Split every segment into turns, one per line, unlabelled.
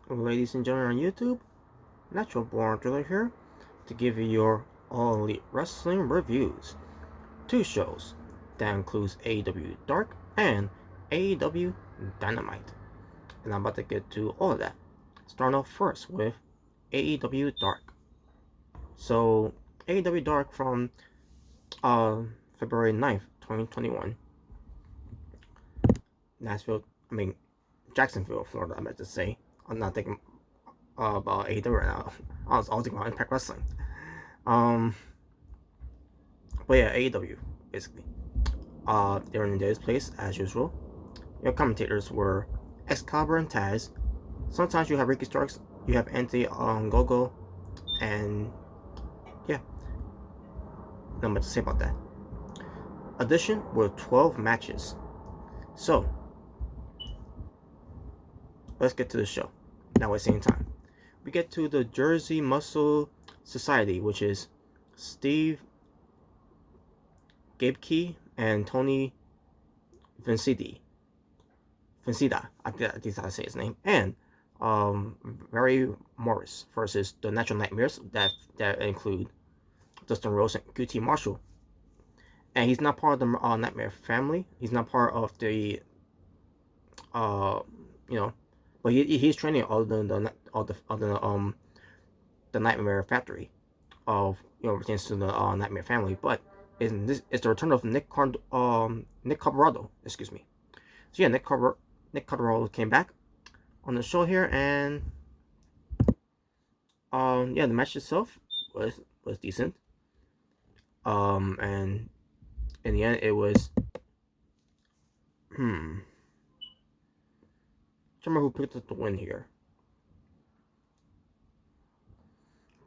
Ladies and gentlemen on YouTube, Natural Born Driller here to give you your All Elite Wrestling reviews. Two shows that includes AEW Dark and AEW Dynamite. And I'm about to get to all of that. Starting off first with AEW Dark. So AEW Dark from February 9th, 2021. Nashville, I mean Jacksonville, Florida, I meant to say. I'm not thinking about AEW right now. I was thinking about Impact Wrestling. Um, but yeah, AEW basically. They're in today's place as usual. Your commentators were Excalibur and Taz. Sometimes you have Ricky Starks, you have Anthony Gogo, and yeah, not much to say about that. Addition were 12 matches. So let's get to the show. Not wasting time. We get to the Jersey Muscle Society, which is Steve Gabke and Tony Vincida, I think that's how I say his name, and Barry Morris versus the Natural Nightmares that include Dustin Rose and QT Marshall. And he's not part of the Nightmare family. He's not part of the uh you know, but he's training all the Nightmare Factory of pertains to the Nightmare family. But it's the return of Nick Cabarado, excuse me. So yeah, Nick Cabarado came back on the show here, and yeah, the match itself was decent. And in the end, it was I don't remember who picked up the win here.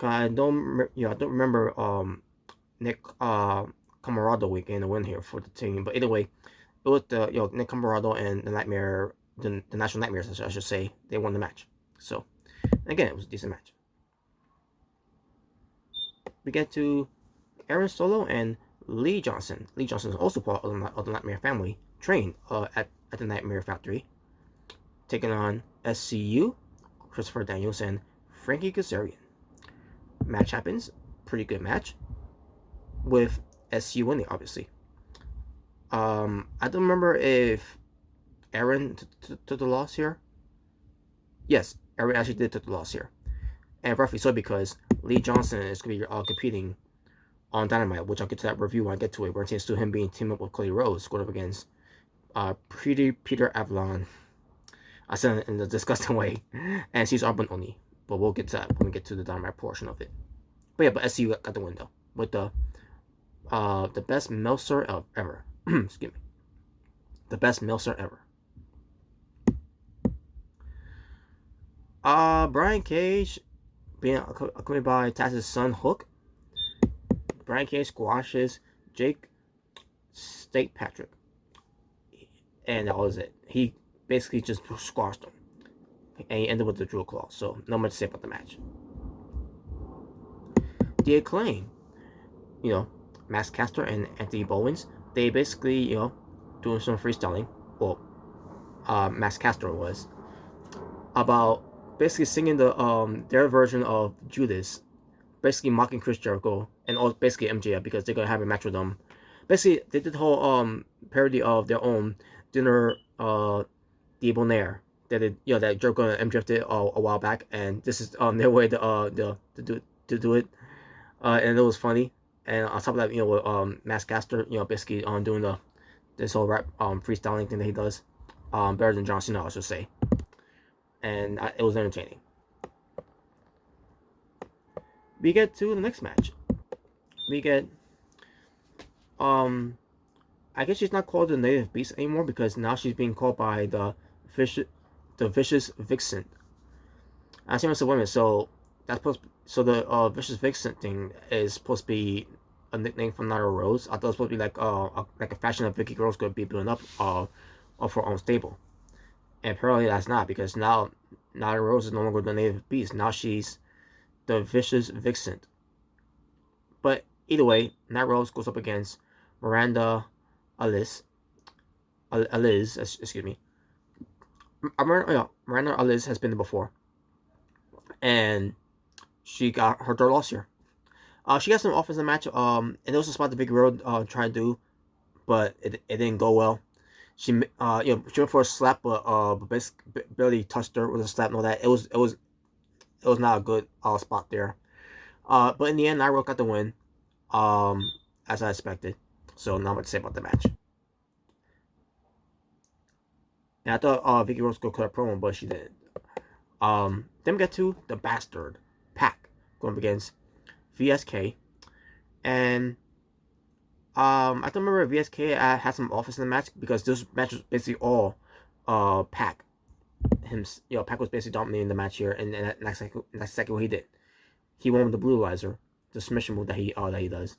I don't remember Nick Camarado getting the win here for the team. But either way, it was the Nick Camarado and the Nightmare, the National Nightmares, I should say. They won the match. So again, it was a decent match. We get to Aaron Solo and Lee Johnson. Lee Johnson is also part of the Nightmare family, trained at the Nightmare Factory, taking on SCU, Christopher Daniels, and Frankie Kazarian. Match happens, pretty good match, with SCU winning, obviously. I don't remember if Aaron took the loss here. Yes, Aaron actually did take the loss here, and roughly so because Lee Johnson is going to be competing on Dynamite, which I'll get to that review when I get to it, where it seems to him being teamed up with Cody Rhodes, going up against Pretty Peter Avalon. I said it in a disgusting way, and she's Arbon Oni, but we'll get to that when we get to the Dynamite portion of it. But yeah, but SCU got the win though, with the best Meltzer ever. Excuse me, the best Meltzer ever. Brian Cage being accompanied by Taz's son Hook. Brian Cage squashes Jake State Patrick, and that was it. He basically just squashed him, and he ended with the drill claw. So not much to say about the match. The Acclaim, Max Caster and Anthony Bowens, they basically doing some freestyling. Well, Max Caster was about basically singing their version of Judas, basically mocking Chris Jericho and all basically MJF because they're gonna have a match with them. Basically, they did the whole parody of their own dinner Debonair that that Jericho and MJF did a while back, and this is their way to do it, and it was funny. And on top of that, with Max Caster, basically doing this whole rap freestyling thing that he does, better than John Cena, I should say, and it was entertaining. We get to the next match. We get I guess she's not called the Native Beast anymore because now she's being called by the Vicious Vixen. I see myself, wait a minute, so that's so the Vicious Vixen thing is supposed to be a nickname for Nyla Rose. I thought it was supposed to be like a fashion that Vicky Girls could be building up of her own stable. And apparently that's not, because now Nyla Rose is no longer the Native Beast. Now she's the Vicious Vixen. But either way, Nyla Rose goes up against Miranda Alice, excuse me. Miranda Alice has been there before. and she got her third loss here. She got some offense in the match. And there was a spot that Vicky Road tried to do, but it didn't go well. She she went for a slap, but barely touched her with a slap and all that. It was not a good spot there. But in the end, Nairo got the win, as I expected. So not much to say about the match. And I thought Vicky Rose could cut a promo, but she didn't. Then we get to the Bastard Pac going up against VSK, and I don't remember if VSK had some offense in the match, because this match was basically all Pac. Pac was basically dominating the match here, and that's exactly what he did. He won with the brutalizer, the submission move that he does,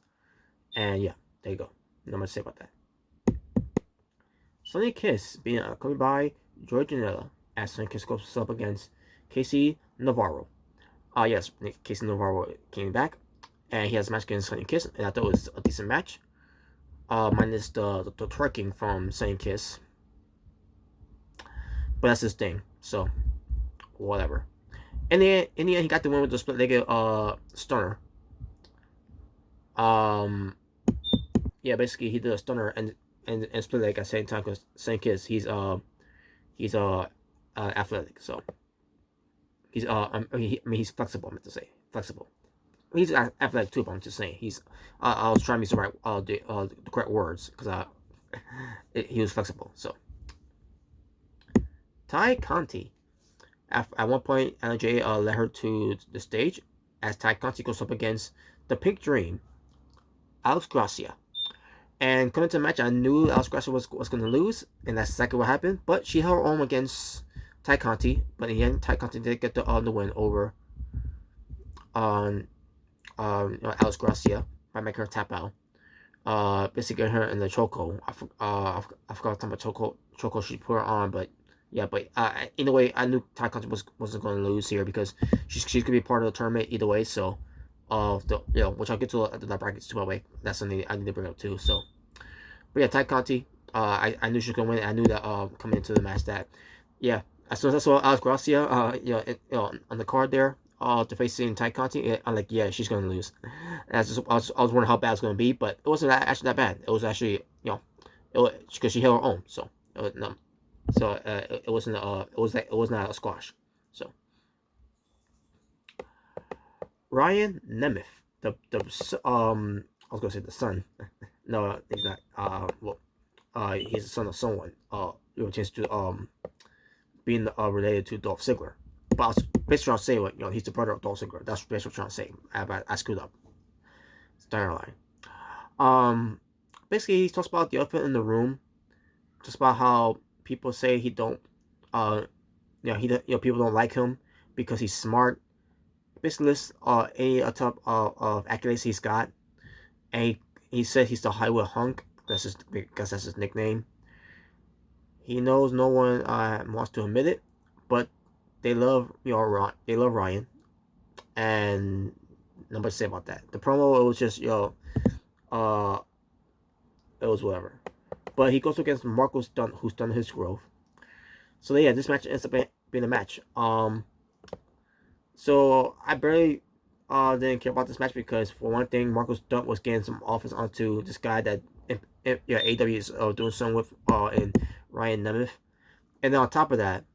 and yeah, there you go. Not much to say about that. Sonny Kiss being accompanied by Joey Janela, as Sonny Kiss goes up against Casey Navarro. Yes, Casey Navarro came back, and he has a match against Sonny Kiss, and I thought it was a decent match. Minus the twerking from Sonny Kiss, but that's his thing, so whatever. In the end, he got the win with the split-legged stunner. Yeah, basically he did a stunner and split leg at the same time, because Sonny Kiss, he's athletic, so he's he's flexible. I meant to say flexible. He's athletic too, but I'm just saying I was trying to use the correct words, because he was flexible. So Ty Conti, at one point, Anna Jay led her to the stage as Ty Conti goes up against the Pink Dream, Alex Gracia. And coming to the match, I knew Alex Gracia was going to lose, and that's exactly what happened. But she held her own against Ty Conti. But in the end, Ty Conti did get the win over on Alex Gracia by making her tap out. Basically getting her in the choco. I forgot what type of choco she put her on, but yeah. But either way, I knew Ty Conti wasn't going to lose here, because she's going to be part of the tournament either way. So. Which I'll get to the brackets too, by the way. That's something I need to bring up too. So, but yeah, Ty Conti, I knew she was gonna win. I knew that coming into the match that, yeah, as soon as I saw Alex Gracia, on the card there, to facing Ty Conti, I'm like, yeah, she's gonna lose. And I was wondering how bad it's gonna be, but it wasn't actually that bad. It was actually, because she held her own, so it wasn't it was not a squash. So. Ryan Nemeth, I was gonna say the son. No, he's not. He's the son of someone. It was chance to being related to Dolph Ziggler. But I was basically trying to say he's the brother of Dolph Ziggler. That's basically what I'm trying to say. I screwed up. It's line. Basically he talks about the elephant in the room. Just about how people say he don't. People don't like him because he's smart. Basically lists any top of accolades he's got, and he said he's the Hollywood hunk. That's his nickname. He knows no one wants to admit it, but they love Ryan, and nothing to say about that. The promo, it was just it was whatever. But he goes against Marco Stunt, who's done his growth. So yeah, this match ends up being a match. So I barely didn't care about this match, because for one thing, Marco Stunt was getting some offense onto this guy that AEW is doing something with in Ryan Nemeth. And then on top of that,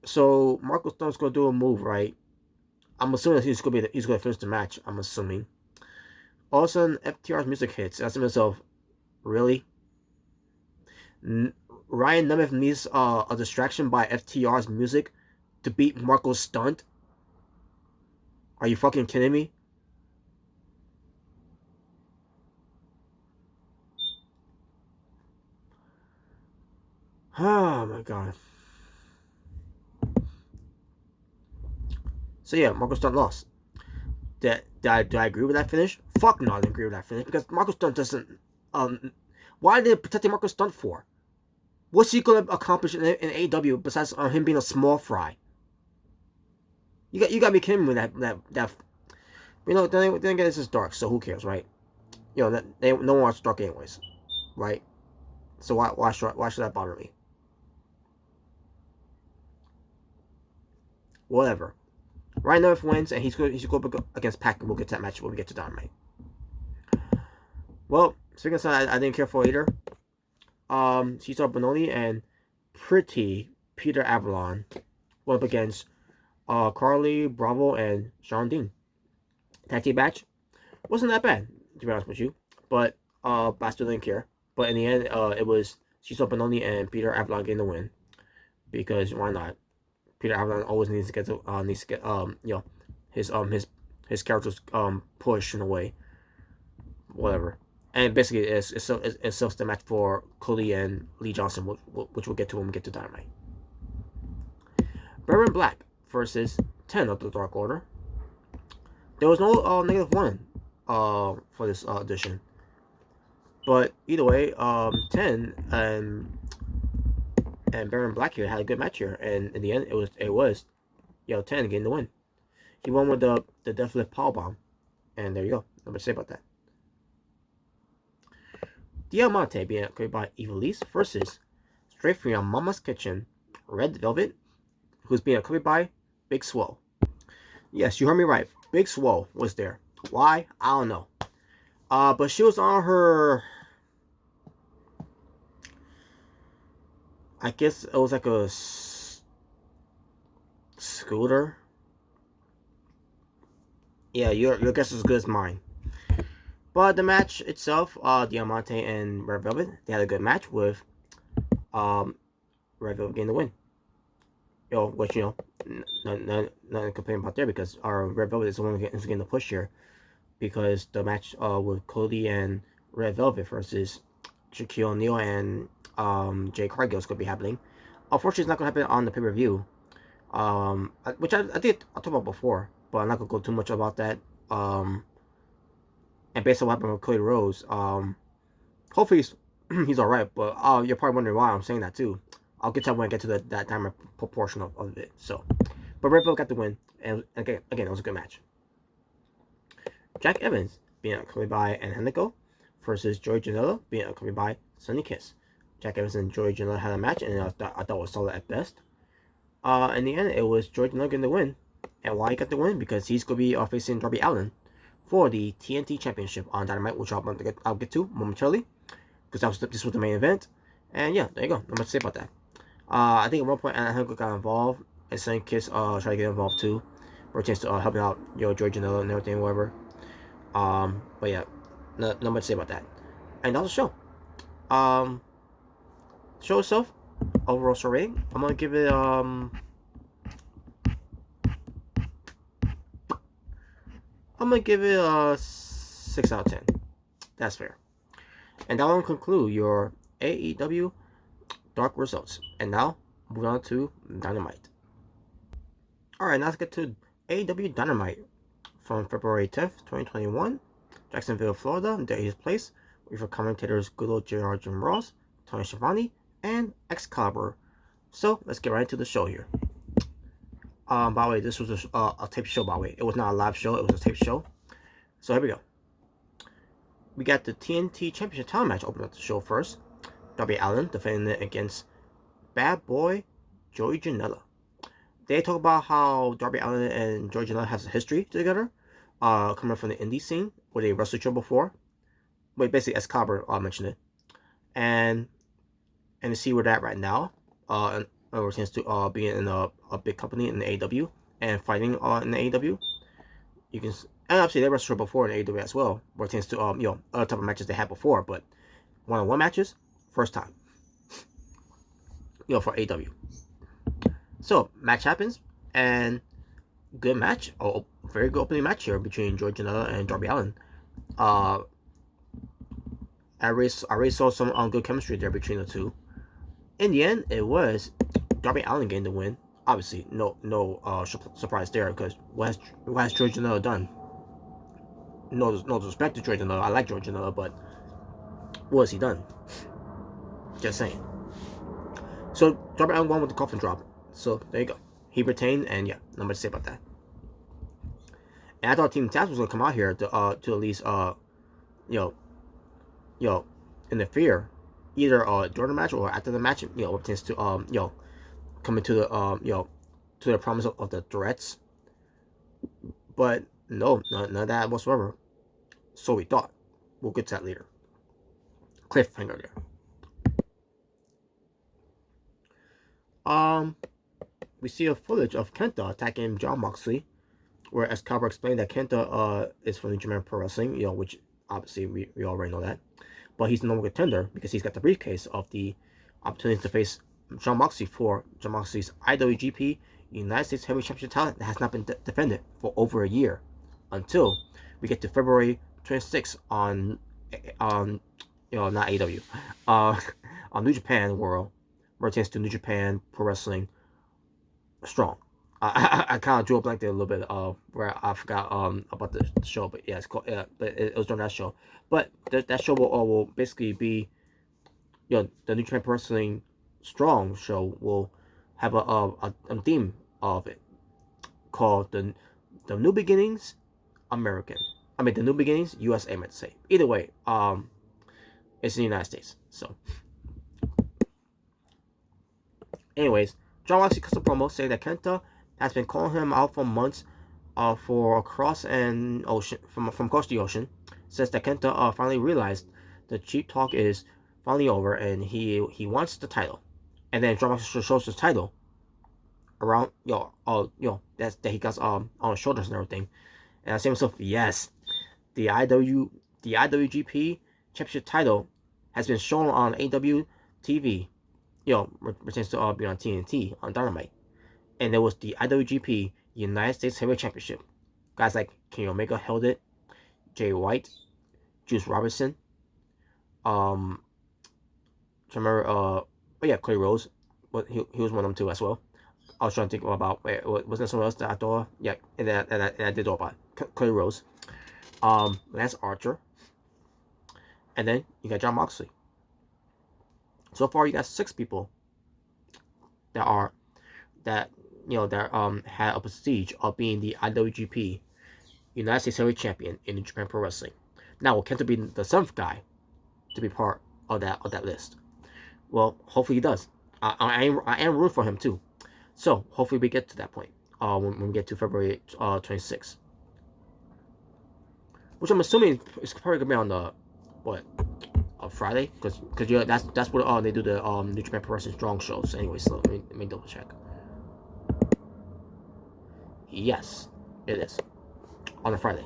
so Marco Stunt's gonna do a move, right? I'm assuming that he's gonna finish the match. I'm assuming. All of a sudden, FTR's music hits. I asked myself, really? Ryan Nemeth needs a distraction by FTR's music to beat Marco's Stunt? Are you fucking kidding me? Oh my god. So yeah, Marco Stunt lost. Did I agree with that finish? Fuck no, I didn't agree with that finish, because Marco Stunt doesn't. Why are they protecting Marco Stunt for? What's he gonna accomplish in AEW besides him being a small fry? You gotta be kidding me with that. Then again, this is dark, so who cares, right? No one watches dark anyways, right? So why should that bother me? whatever. Ryan Nemeth wins, and he's going to go up against Pac, and we'll get to that match when we get to Dynamite. Well, speaking of something I didn't care for either, Cesar Bononi and Pretty Peter Avalon went up against Carly, Bravo, and Sean Dean. Tag team match wasn't that bad, to be honest with you, but I still didn't care. But in the end, it was Cesar Bononi and Peter Avalon getting the win, because why not? Peter Avalon always needs to get his character's push in a way, whatever. And basically, it sells the match for Cody and Lee Johnson, which we'll get to when we get to Dynamite. Baron Black versus 10 of the Dark Order. There was no -1 for this edition. But either way, 10 and Baron Black here had a good match here, and in the end, it was 10 getting the win. He won with the Deathlift Powerbomb, and there you go. Nothing to say about that. Diamante being accompanied by Evilise versus straight from your mama's kitchen, Red Velvet, who's being accompanied by Big Swole. Yes, you heard me right. Big Swole was there. Why? I don't know. But she was on her, I guess it was like a scooter. Yeah, your guess is as good as mine. But the match itself, Diamante and Red Velvet, they had a good match with Red Velvet getting the win. Nothing to complain about there, because our Red Velvet is the one who's getting the push here, because the match with Cody and Red Velvet versus Shaquille O'Neal and Jay Cargill is going to be happening. Unfortunately, it's not going to happen on the pay-per-view, which I talked about before, but I'm not going to go too much about that. And based on what happened with Cody Rhodes, hopefully he's alright, but you're probably wondering why I'm saying that too. I'll get to that when I get to that time proportion of it. So, but Red Velvet got the win, and again, it was a good match. Jack Evans being accompanied by Angelico versus Joey Janela being accompanied by Sonny Kiss. Jack Evans and Joey Janela had a match, and I thought it was solid at best. In the end, it was Joey Janela getting the win, and why he got the win? Because he's going to be facing Darby Allin for the TNT Championship on Dynamite, which I'll get to momentarily, because this was the main event. And yeah, there you go. Not much to say about that. I think at one point Angelico got involved, and Sonny Kiss tried to get involved too, for a chance to helping out Joey Janela and everything, whatever. But yeah, not much to say about that. And that was the show. Show itself, overall star rating, I'm gonna give it a 6 out of 10. That's fair. And that will conclude your AEW Dark results. And now, moving on to Dynamite. Alright, now let's get to AEW Dynamite from February 10th, 2021. Jacksonville, Florida, Daisy's Place, with your commentators good old JR Jim Ross, Tony Schiavone, and Excalibur. So, let's get right into the show here. By the way, this was a taped show, by the way. It was not a live show, it was a taped show. So, here we go. We got the TNT Championship title match opening up the show first. Darby Allin defending it against Bad Boy Joey Janela. They talk about how Darby Allin and Joey Janela has a history together, coming from the indie scene, where they wrestled each other before. Wait, basically, Excalibur mentioned it. And to see where they're at right now, and we're chance to be in a big company in the AEW and fighting in the AEW. You can, and obviously they wrestled before in AEW as well. Where it tends to other type of matches they had before, but one-on-one matches, first time. For AEW. So match happens, and good match. Very good opening match here between Joey Janela and Darby Allin. I already saw some good chemistry there between the two. In the end, it was Darby Allin getting the win. Obviously, no surprise there, because what has Joey Janela done? No disrespect to Joey Janela. I like Joey Janela, but what has he done? Just saying. So Darby Allin won with the coffin drop. So there you go. He retained, and yeah, not much to say about that. And I thought Team Taz was gonna come out here to at least interfere, either during the match or after the match. Tends to come into the to the promise of the threats. But no, none of that whatsoever. So we thought. We'll get to that later. Cliffhanger there. We see a footage of Kenta attacking John Moxley, where as Cowboy explained that Kenta is from New Japan Pro Wrestling, which obviously we already know that. But he's the number one contender because he's got the briefcase of the opportunity to face John Moxley for John Moxley's IWGP United States Heavyweight Championship title that has not been defended for over a year until we get to February 26th on not AEW, on New Japan World, where it turns to New Japan Pro Wrestling Strong. I kind of drew a blank there a little bit where I forgot about the show, but yeah, it's called but it was during that show. But that show will basically be the New Japan Pro Wrestling Strong show will have a theme of it called the New Beginnings American. I mean the New Beginnings USA. I meant to say. Either way, it's in the United States. So, anyways, John Moxley cuts a promo saying that Kenta has been calling him out for months for across an ocean from across the ocean. Says that Kenta finally realized the cheap talk is finally over and he wants the title. And then John Moxley shows his title around that he got on his shoulders and everything. And I say to myself, yes, the IWGP Championship title has been shown on AEW TV. Returns to be on TNT on Dynamite. And there was the IWGP United States Heavyweight Championship. Guys like Kenny Omega held it, Jay White, Juice Robinson, remember, Clay Rose, but he was one of them too as well. I was trying to think about, wasn't there someone else that I thought? Yeah, and I did know about Clay Rose, Lance Archer, and then you got John Moxley. So far, you got 6 people that had a prestige of being the IWGP United States Heavyweight Champion in New Japan Pro Wrestling. Now, will Kenta be the 7th guy to be part of that list? Well, hopefully he does. I am rooting for him too. So hopefully we get to that point when we get to February 26th, which I'm assuming is probably gonna be on the Friday, because that's what they do the New Japan Pro Wrestling Strong shows anyway. So let me double check. Yes, it is on a Friday.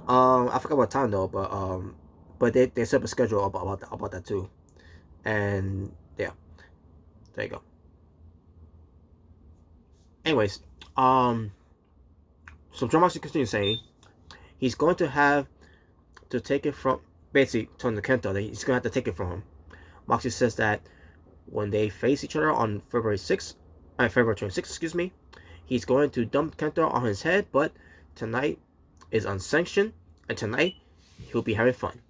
I forgot what time though, but they set up a schedule about that too, and yeah, there you go. Anyways, so John Moxley continues saying he's going to have to take it from, basically telling the Kenta that he's going to have to take it from him. Moxley says that when they face each other on February 26th, excuse me, he's going to dump Kenta on his head, but tonight is unsanctioned, and tonight he'll be having fun.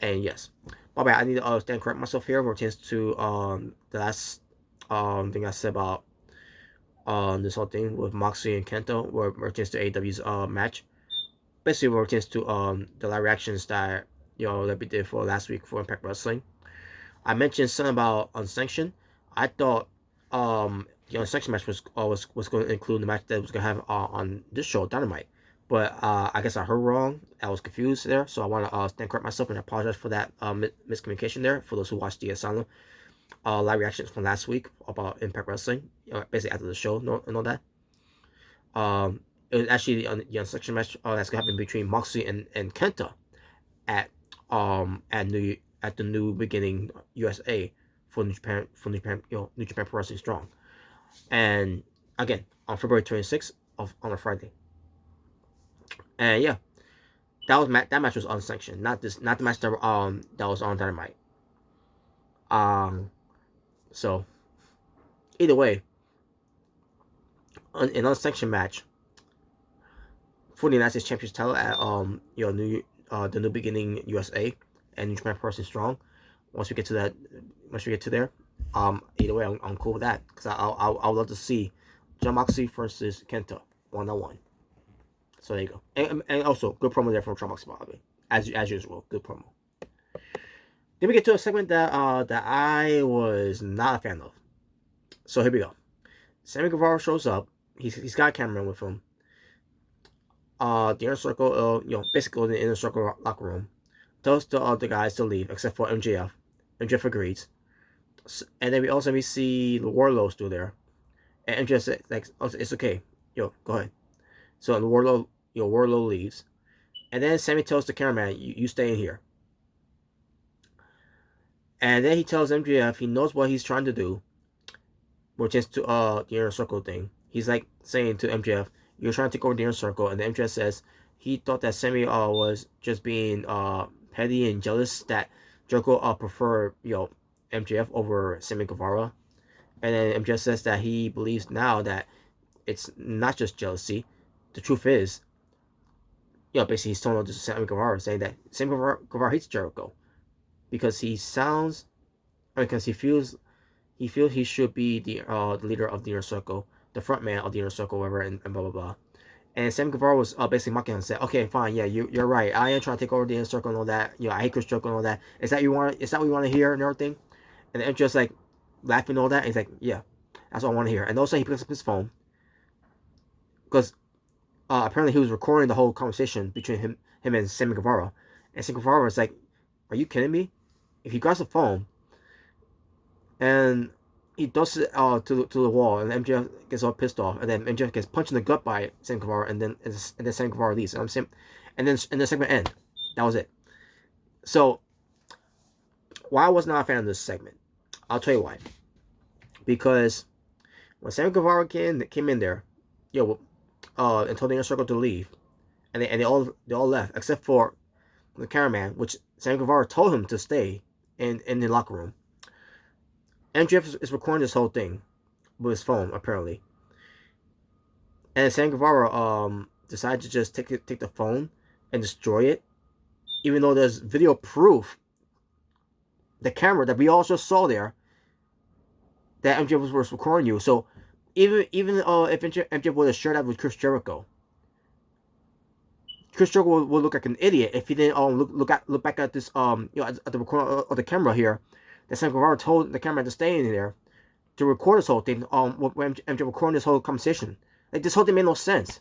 And yes, my bad, I need to stand correct myself here. We're changed to the last thing I said about this whole thing with Moxley and Kenta, where we're changed to AEW's match. Basically, we're changed to the live reactions that that we did for last week for Impact Wrestling. I mentioned something about unsanctioned. I thought the unsanctioned match was going to include the match that was going to have on this show, Dynamite. But I guess I heard wrong. I was confused there, so I want to stand correct myself and apologize for that miscommunication there. For those who watched the Asylum live reactions from last week about Impact Wrestling, basically after the show and all that. It was actually the unsanctioned match that's gonna happen between Moxley and Kenta at the New Beginning USA for New Japan New Japan Pro Wrestling Strong, and again on February 26th on a Friday. And yeah, that match was unsanctioned, not the match that was on Dynamite. So either way, an unsanctioned match for the United States Championship title at the New Beginning USA and New Japan Pro Wrestling Strong. Once we get to there, either way, I'm cool with that, because I would love to see John Moxley versus Kenta 1-on-1. So there you go, and also good promo there from John Moxley, as usual, good promo. Then we get to a segment that I was not a fan of. So here we go. Sammy Guevara shows up. He's got a camera with him. The inner circle, basically in the inner circle locker room, tells the other guys to leave except for MJF. MJF agrees. And then we see the Warlord still there. And MJF says, like, oh, it's okay. Yo, go ahead. So the Warlord leaves. And then Sammy tells the cameraman, you stay in here. And then he tells MJF he knows what he's trying to do, which is to the inner circle thing. He's like saying to MJF, you're trying to take over the inner circle, and then MJF says he thought that Sammy was just being petty and jealous that Jericho preferred MJF over Sammy Guevara. And then MJF says that he believes now that it's not just jealousy. The truth is, basically he's telling this to Sammy Guevara, saying that Sammy Guevara hates Jericho because because he feels he should be the leader of the inner circle, the front man of the inner circle, whatever, and blah blah blah. And Sammy Guevara was basically mocking him and said, okay, fine, yeah, you're right. I am trying to take over the inner circle and all that. I hate Chris Jericho and all that. Is that what you want to hear and everything? And then just like laughing and all that. And he's like, yeah, that's what I want to hear. And also he picks up his phone because apparently he was recording the whole conversation between him and Sammy Guevara. And Sammy Guevara was like, are you kidding me? If he grabs the phone and he does it to the wall, and MJF gets all pissed off, and then MJF gets punched in the gut by Sammy Guevara, and then Sammy Guevara leaves. And then the segment end. That was it. So why I was not a fan of this segment, I'll tell you why. Because when Sammy Guevara came in there, and told the inner circle to leave, and they all left except for the cameraman, which Sammy Guevara told him to stay in the locker room. MJF is recording this whole thing with his phone, apparently. And Sammy Guevara decided to just take the phone and destroy it, even though there's video proof, the camera that we all just saw there, that MJF was recording you. So even if MJF would have shared that with Chris Jericho would look like an idiot if he didn't look back at this at the recorder of the camera here. That Sammy Guevara told the camera to stay in there to record this whole thing. When MJ recording this whole conversation, like this whole thing made no sense.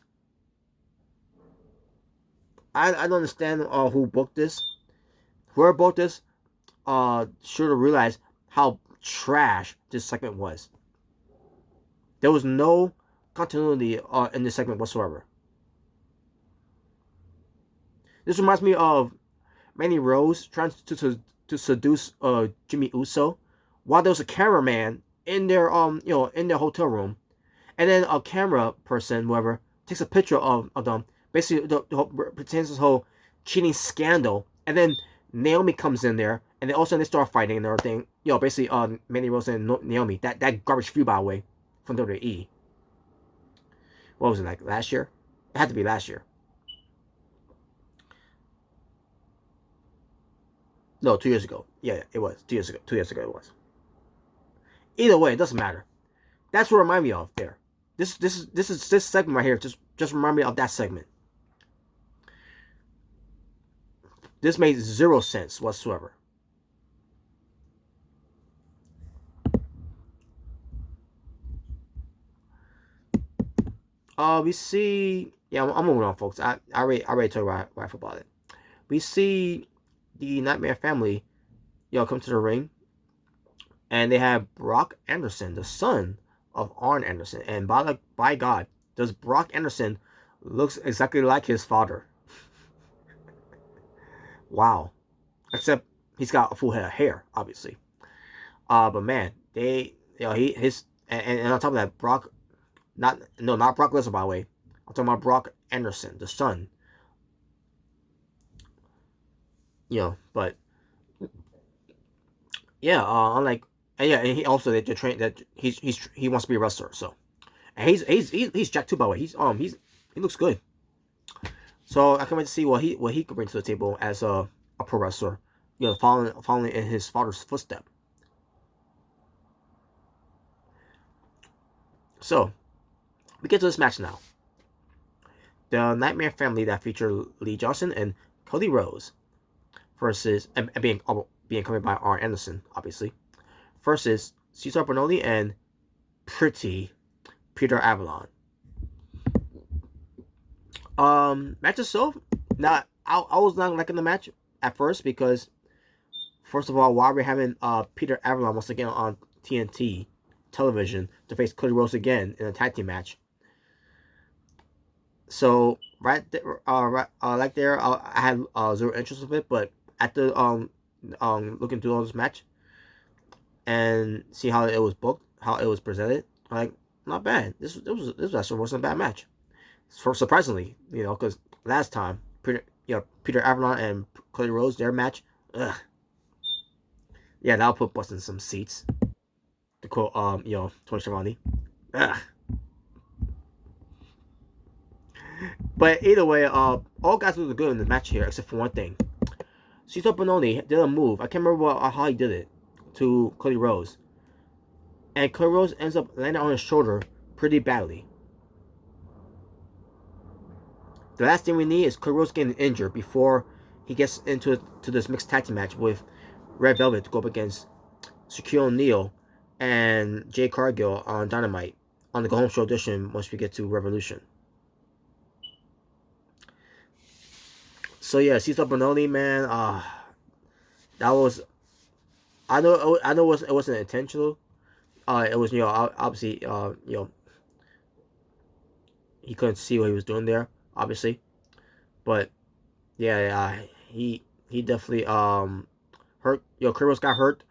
I don't understand who booked this. Whoever booked this should have realized how trash this segment was. There was no continuity in this segment whatsoever. This reminds me of Manny Rose trying to seduce Jimmy Uso, while there was a cameraman in their in their hotel room, and then a camera person, whoever, takes a picture of them, basically pretends this whole cheating scandal, and then Naomi comes in there, and then also they start fighting and everything. Basically Manny Rose and Naomi, that garbage feud, by the way, from WWE. What was it, like last year? It had to be last year. No, 2 years ago. Yeah, it was 2 years ago. 2 years ago it was. Either way, it doesn't matter. That's what remind me of there. This segment right here just remind me of that segment. This made zero sense whatsoever. We see. Yeah, I'm moving on, folks. I already told you right about it. We see the Nightmare family, come to the ring, and they have Brock Anderson, the son of Arn Anderson, and by God, does Brock Anderson looks exactly like his father? Wow, except he's got a full head of hair, obviously. But man, and on top of that, Brock, not Brock Lesnar, by the way. I'm talking about Brock Anderson, the son. But yeah, unlike, and he also they train that he wants to be a wrestler. So, and he's jacked too, by the way. He looks good. So I can't wait to see what he could bring to the table as a pro wrestler. Following in his father's footstep. So we get to this match now. The Nightmare family that feature Lee Johnson and Cody Rhodes versus, and being covered by Arn Anderson, obviously, versus Cesar Bononi and pretty Peter Avalon. Match itself, not I was not liking the match at first because first of all, why we're having Peter Avalon once again on TNT television to face Cody Rhodes again in a tag team match. So right there, like there, I had zero interest of it, but after looking through all this match and see how it was booked, how it was presented, like not bad. This actually wasn't a bad match. For surprisingly, because last time Peter Avalon and Cody Rhodes their match, ugh, yeah, that'll put bust in some seats. To quote Tony Schiavone, ugh. But either way, all guys looked good in the match here except for one thing. Cito Bononi did a move. I can't remember how he did it to Cody Rhodes, and Cody Rhodes ends up landing on his shoulder pretty badly. The last thing we need is Cody Rhodes getting injured before he gets into this mixed tag team match with Red Velvet to go up against Shaquille O'Neal and Jay Cargill on Dynamite on the Go Home Show edition once we get to Revolution. So yeah, Cesar Bononi, man, that was I know it wasn't intentional. It was obviously he couldn't see what he was doing there, obviously, but yeah, he definitely hurt. Kurt got hurt.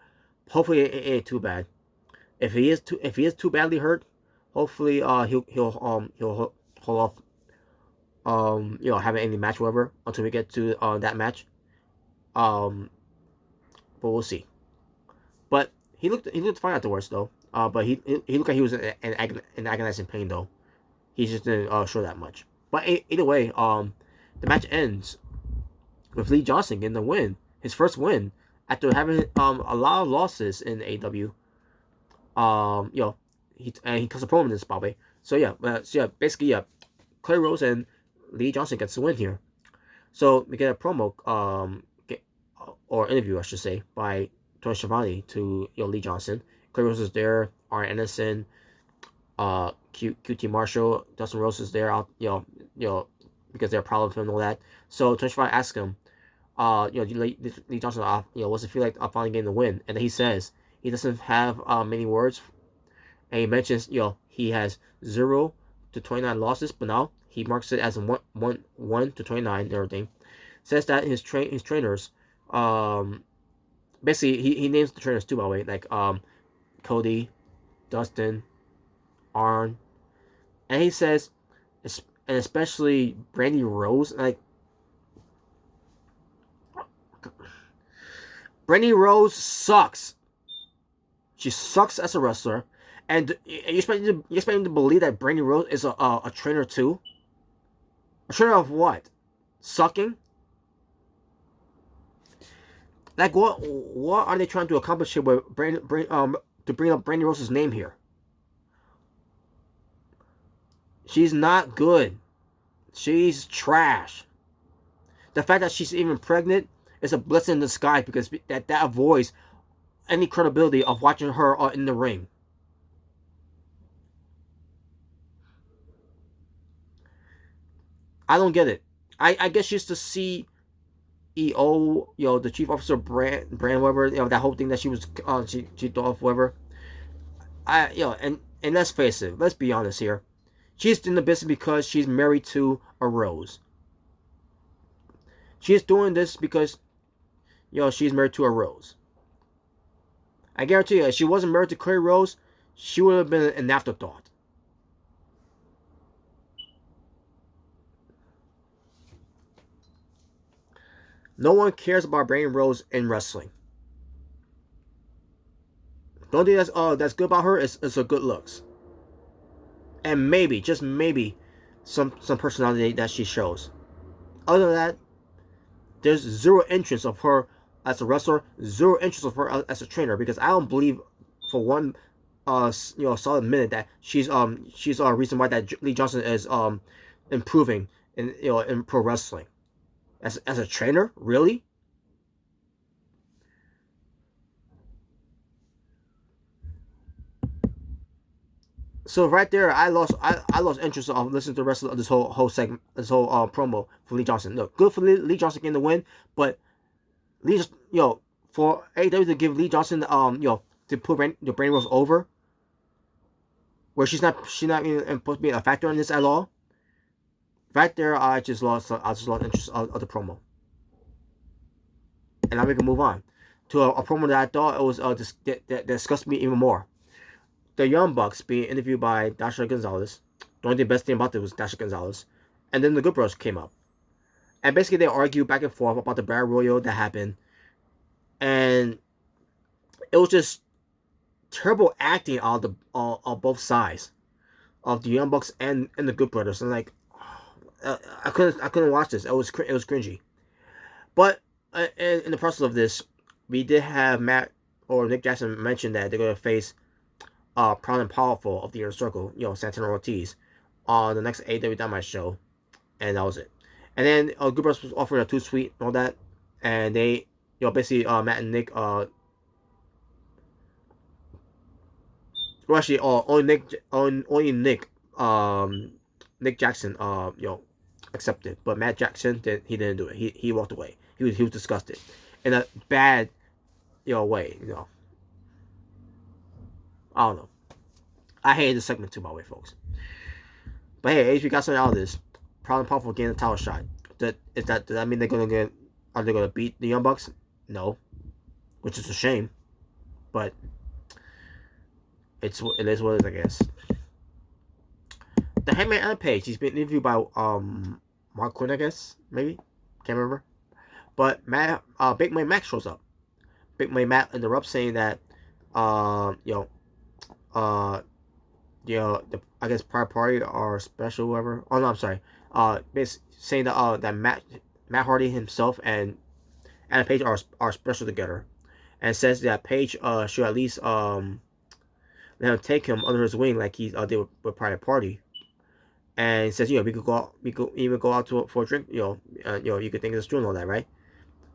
Hopefully it ain't too bad. If he is too badly hurt, hopefully he'll hold off having any match whatever until we get to that match. But we'll see. But he looked fine afterwards though. But he looked like he was in agonizing pain though. He just didn't show that much. But either way, the match ends with Lee Johnson getting the win, his first win after having a lot of losses in AEW. He cuts a promo in this, by the way. So basically, Cody Rhodes and Lee Johnson gets the win here. So we get a promo, or interview, I should say, by Tony Schiavone to Lee Johnson. Cody Rhodes is there. Arn Anderson, QT Marshall, Dustin Rhodes is there. Because they're proud of him and all that. So Tony Schiavone asks him, Lee Johnson, what's it feel like finally getting the win? And then he says he doesn't have many words, and he mentions he has 0 to 29 losses, but now he marks it as 1 to 29 and everything. Says that his trainers, basically he names the trainers too, by the way, like Cody, Dustin, Arn, and he says, and especially Brandy Rose, like Brandy Rose sucks. She sucks as a wrestler, and you expect me to believe that Brandy Rose is a trainer too? A trainer of what? Sucking? Like what are they trying to accomplish here with to bring up Brandy Rose's name here? She's not good. She's trash. The fact that she's even pregnant is a blessing in disguise because that avoids any credibility of watching her in the ring. I don't get it. I guess she's the CEO, the chief officer brand whatever, that whole thing that she was she thought of whatever. And let's face it, let's be honest here. She's in the business because she's married to a Rose. She's doing this because she's married to a Rose. I guarantee you, if she wasn't married to Cody Rhodes, she would have been an afterthought. No one cares about Brandy Rose in wrestling. The only thing that's good about her is her good looks, and maybe, just maybe, some personality that she shows. Other than that, there's zero interest of her as a wrestler, zero interest of her as a trainer, because I don't believe for one solid minute that she's a reason why that Lee Johnson is improving in pro wrestling. As a trainer, really? So right there, I lost interest of listening to the rest of this whole segment, this whole promo for Lee Johnson. No, good for Lee Johnson getting the win, but Lee just for AEW to give Lee Johnson to put the Brain Rose over, where she's not even supposed to be a factor in this at all. Right there, I just lost interest of the promo, and now we can move on to a promo that I thought it was that disgusted me even more. The Young Bucks being interviewed by Dasha Gonzalez. The only best thing about it was Dasha Gonzalez, and then the Good Bros came up, and basically they argued back and forth about the Battle Royal that happened, and it was just terrible acting on both sides of the Young Bucks and the Good Brothers, and like I couldn't watch this. It was cringy. But in the process of this, we did have Matt or Nick Jackson mention that they're going to face Proud and Powerful of the Inner Circle, Santana Ortiz, on the next AEW Dynamite show, and that was it. And then Good Brothers was offered a 2-Sweet and all that, and they, basically Matt and Nick, well actually, Nick Jackson, accepted, but Matt Jackson didn't do it. He walked away. He was disgusted, in a bad, way. I don't know. I hated this segment too, by the way, folks. But hey, we got something out of this. Proud and Powerful getting a title shot. Does that mean are they gonna beat the Young Bucks? No, which is a shame. But it is what it is, I guess. The Hangman Adam Page, he's been interviewed by Mark Quinn, I guess, maybe, can't remember. But Big Man Max shows up. Big Man Matt interrupts, saying that I guess Pride Party or special, whatever. Oh no, I'm sorry. Saying that Matt Hardy himself and Adam Page are special together, and says that Page should at least let him take him under his wing like he did with Pride Party. And he says, we could even go out for a drink, you could think it's true and all that, right?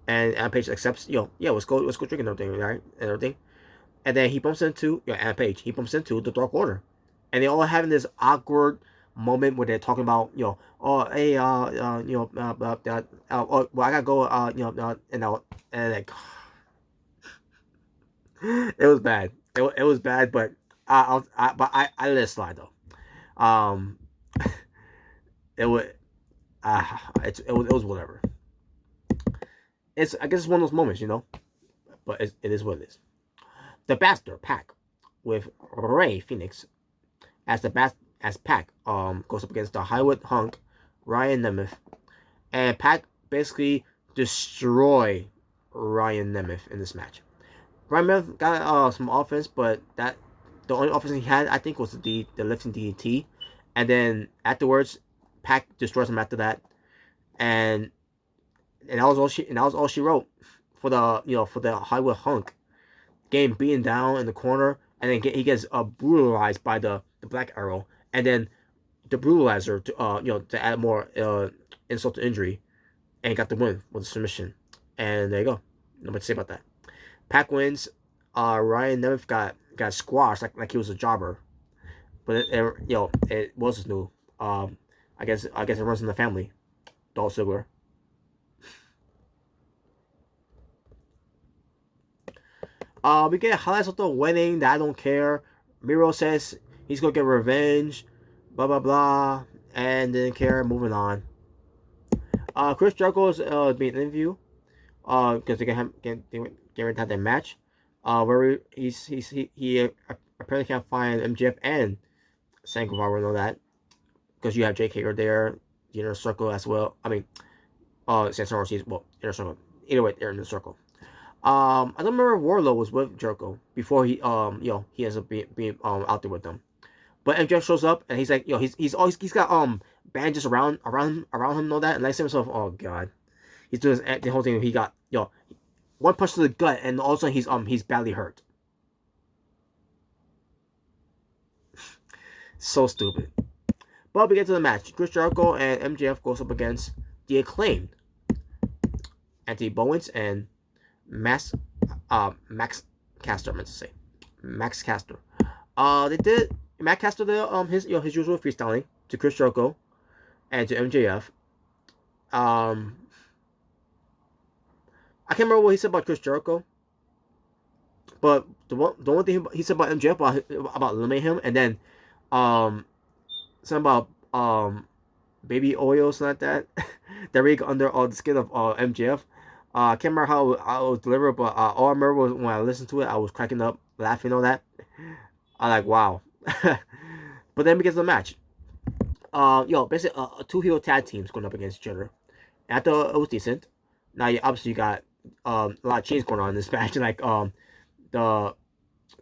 And Adam Page accepts, let's go drink and everything, right? And everything. And then he bumps into, Adam Page, he bumps into the Dark Order. And they all having this awkward moment where they're talking about, oh, hey, well, I gotta go, and like, it was bad. It was bad, but I let it slide though. It was, it was whatever. I guess it's one of those moments, but it is what it is. The Bastard Pack with Ray Phoenix as Pac goes up against the Hollywood Hunk, Ryan Nemeth, and Pac basically destroy Ryan Nemeth in this match. Ryan Nemeth got some offense, but the only offense he had, I think, was the lifting DDT, and then afterwards, Pac destroys him after that, and that was all she wrote for the Hollywood Hunk, getting beaten down in the corner, and then he gets brutalized by the Black Arrow, and then the brutalizer to add more insult to injury, and got the win with the submission. And there you go. Not much to say about that. Pac wins. Ryan Nemeth got squashed like he was a jobber, but it was his new. I guess it runs in the family. Dolph Ziggler. We get highlights of the wedding that I don't care. Miro says he's gonna get revenge, blah blah blah, and didn't care. Moving on. Chris Jericho is being interviewed because they get ready to have their match. Where he apparently can't find MJF and San Guevara and all that, because you have Jake Hager there, the Inner Circle as well. I mean, Santana Ortiz, Inner Circle. Either way, they're in the circle. I don't remember if Wardlow was with Jericho before he ends up being out there with them. But MJF shows up and he's like, he's got bandages around him and all that, and I say to myself, oh god, he's doing the whole thing. He got one punch to the gut, and also he's badly hurt. So stupid. But we get to the match. Chris Jericho and MJF goes up against the Acclaimed, Anthony Bowens and Max Caster. I meant to say Max Caster. They did Matt Caster did his usual freestyling to Chris Jericho and to MJF. I can't remember what he said about Chris Jericho, but the one thing he said about MJF about eliminating him, and then something about baby oil, something like that. That rig under the skin of MJF. I can't remember how it was delivered, but all I remember was when I listened to it, I was cracking up, laughing, all that. I like, wow. But then begins the match. Basically, two heel tag teams going up against each other. And I thought it was decent. Now, obviously, you got a lot of change going on in this match. Like, the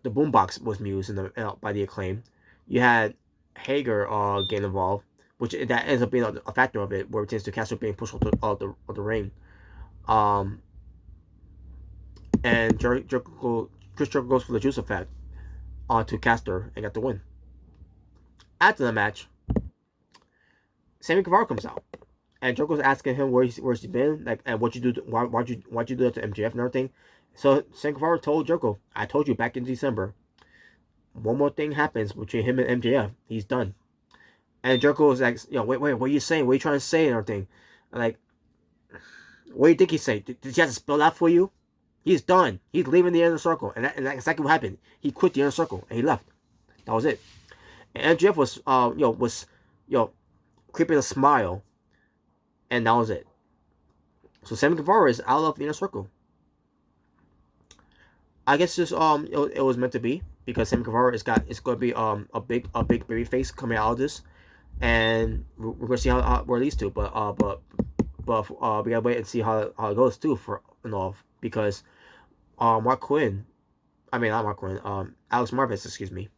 boombox was used by the Acclaim. You had Hager get involved, which that ends up being a factor of it, where it tends to Castro being pushed out the ring. And Chris Jericho goes for the juice effect onto Caster and got the win. After the match, Sammy Guevara comes out, and Jericho's asking him where's he been, like, and why'd you do that to MJF and everything. So Sammy Guevara told Jericho, "I told you back in December. One more thing happens between him and MJF, he's done." And Jericho was like, wait, what are you saying? What are you trying to say and everything? And like, what do you think he's saying? Did he have to spell out for you? He's done. He's leaving the inner circle, and that's exactly what happened. He quit the inner circle and he left. That was it. And MJF was creeping a smile, and that was it. So Sammy Guevara is out of the inner circle. I guess just it was meant to be, because Sammy Guevara it's going to be a big baby face coming out of this, and we're gonna see how where it leads to. But we gotta wait and see how it goes too, for because Mark Quinn, I mean not Mark Quinn, Alex Marvez, excuse me,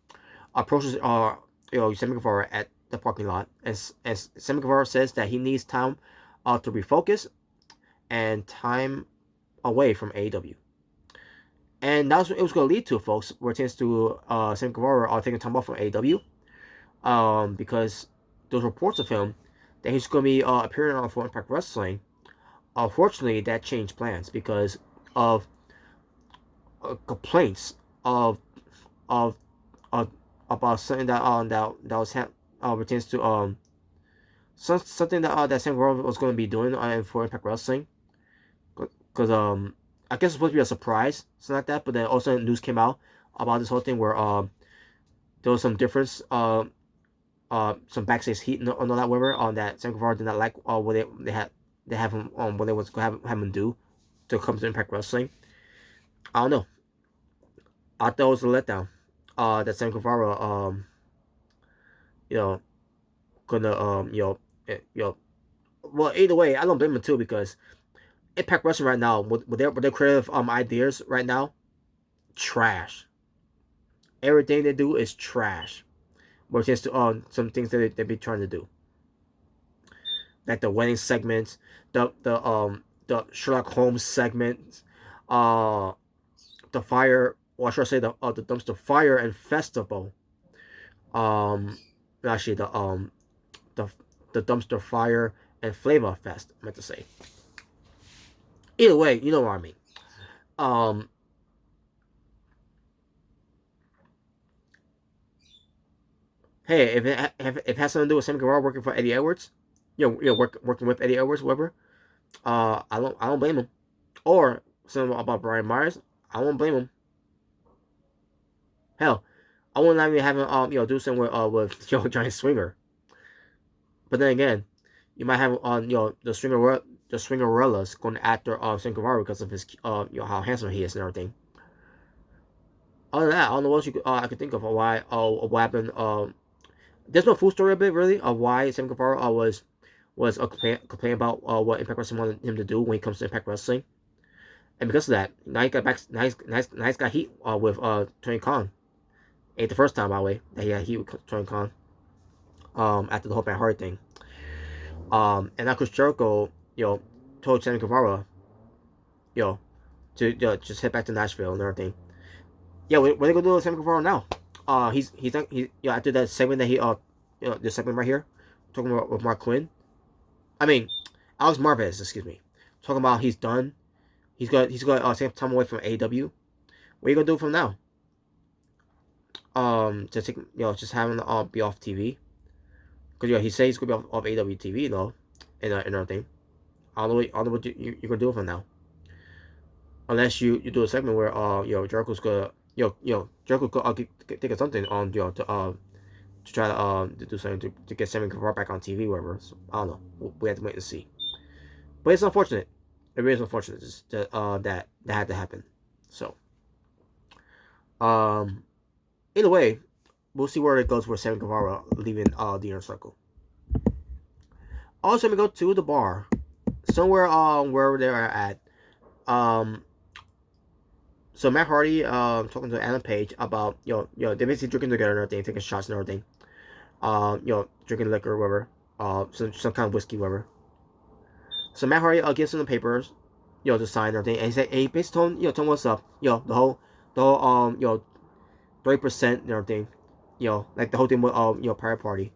approaches Sammy Guevara at the parking lot, and Sammy Guevara says that he needs time to refocus and time away from AEW. And that's what it was going to lead to, folks, where it tends to Sammy Guevara taking time off from AEW, because those reports of him that he's going to be appearing on for Impact Wrestling. Unfortunately, that changed plans because of complaints of about something that was pertains to something that Sam Guevara was going to be doing for Impact Wrestling, because I guess it's supposed to be a surprise, something like that. But then also news came out about this whole thing where there was some difference, some backstage heat and all that, whatever, on that Sam Guevara did not like what they have him what they was going to have him do to come to Impact Wrestling. I don't know. I thought it was a letdown. That Sam Guevara gonna well, either way, I don't blame him too, because Impact Wrestling right now, with their creative ideas right now, trash. Everything they do is trash. But it's to some things that they be trying to do, like the wedding segments, the Sherlock Holmes segments, the fire, or should I say the dumpster fire and festival. Actually the dumpster fire and flavor fest, I meant to say. Either way, you know what I mean. Hey, if it has something to do with Sammy Guevara working for Eddie Edwards, working with Eddie Edwards, whatever, I don't blame him. Or something about Brian Myers, I won't blame him. Hell, I wouldn't even have him do something with Giant Swinger. But then again, you might have the Swingerellas going after Sammy Guevara because of his how handsome he is and everything. Other than that, I don't know what I could think of why what happened. There's no full story of it really of why Sammy Guevara was complaining about what Impact Wrestling wanted him to do when it comes to Impact Wrestling, and because of that, now he got back. Nice got heat with Tony Khan. Ain't the first time, by the way, that he had heat with Tony Khan. After the whole Bret Hart thing. And now Chris Jericho, told Sammy Guevara, to just head back to Nashville and everything. Yeah, what are they gonna do with Sammy Guevara now? He's after that segment that he this segment right here, talking about with Mark Quinn. I mean, Alex Marvez, excuse me, talking about he's done. He's got take time away from AEW. What are you gonna do from now? to take just having be off TV because he says he's gonna be off AEW TV and everything. I don't know what you're gonna do from now unless you do a segment where Jericho's gonna Jericho could take something on to try to do something to get Sammy Guevara back on TV, whatever. So, I don't know. We have to wait and see. But it's unfortunate. It really is unfortunate that had to happen. So, either way, we'll see where it goes with Sammy Guevara leaving the inner circle. Also, we go to the bar, somewhere where they're at. So Matt Hardy talking to Adam Page about they're basically drinking together and everything, taking shots and everything. Drinking liquor, whatever. Some kind of whiskey, whatever. So Matt Hardy gives him the papers, to sign and everything, and he said, hey, basically told him what's up, the whole 30% and everything, like the whole thing with Pirate Party.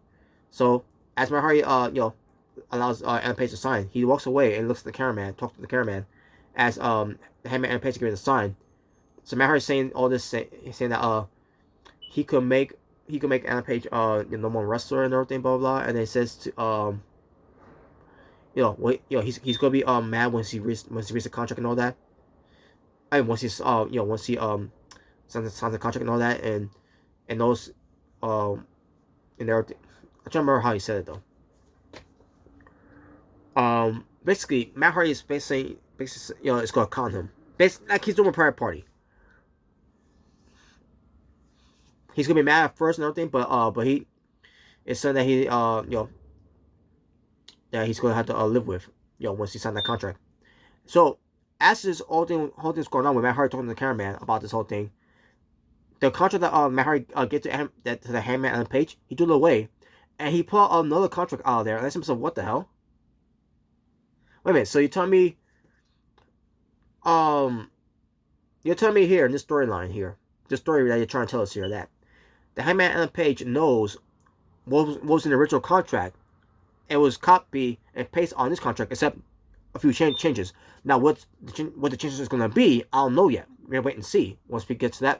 So as Matt Hardy allows Adam Page to sign, he walks away and looks at the cameraman, talks to the cameraman, as him and Adam Page give the sign. So Matt Hardy's saying all this, saying that he could make Adam Page number one wrestler and everything, blah blah blah. And then he says to he's gonna be mad once he reads the contract and all that. And once he's once he signs the contract and all that, and those and everything. I'm trying to remember how he said it though. Basically Matt Hardy is basically it's gonna con him. Basically, like he's doing a private party. He's gonna be mad at first and everything, but it's something that he that he's gonna have to live with, once he signs that contract. So as this whole thing's going on with Matt Hardy talking to the cameraman about this whole thing, the contract that Matt Hardy get to the Hangman and Page, he threw it away, and he put another contract out there, and I asked himself, what the hell? Wait a minute, so you're telling me here in this storyline here, the story that you're trying to tell us here, that the Hangman and Page knows what was in the original contract. It was copy and paste on this contract, except a few changes. Now, what the changes is going to be, I don't know yet. We're gonna wait and see once we get to that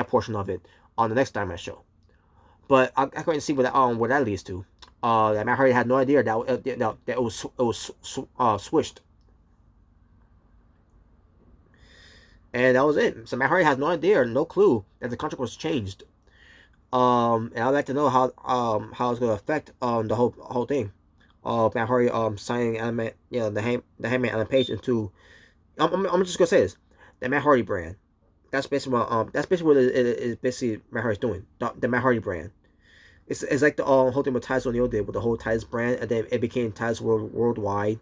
portion of it on the next Dynamite show. But I can wait and see what that leads to. That Matt Hardy had no idea that it was switched, and that was it. So Matt Hardy has no idea, no clue that the contract was changed. And I'd like to know how it's going to affect the whole thing. Matt Hardy signing the Hangman and Page into. I'm just gonna say this, the Matt Hardy brand. That's basically what it is basically Matt Hardy's doing. The Matt Hardy brand. It's like the whole thing with Titus O'Neil did with the whole Titus brand, and then it became Titus Worldwide.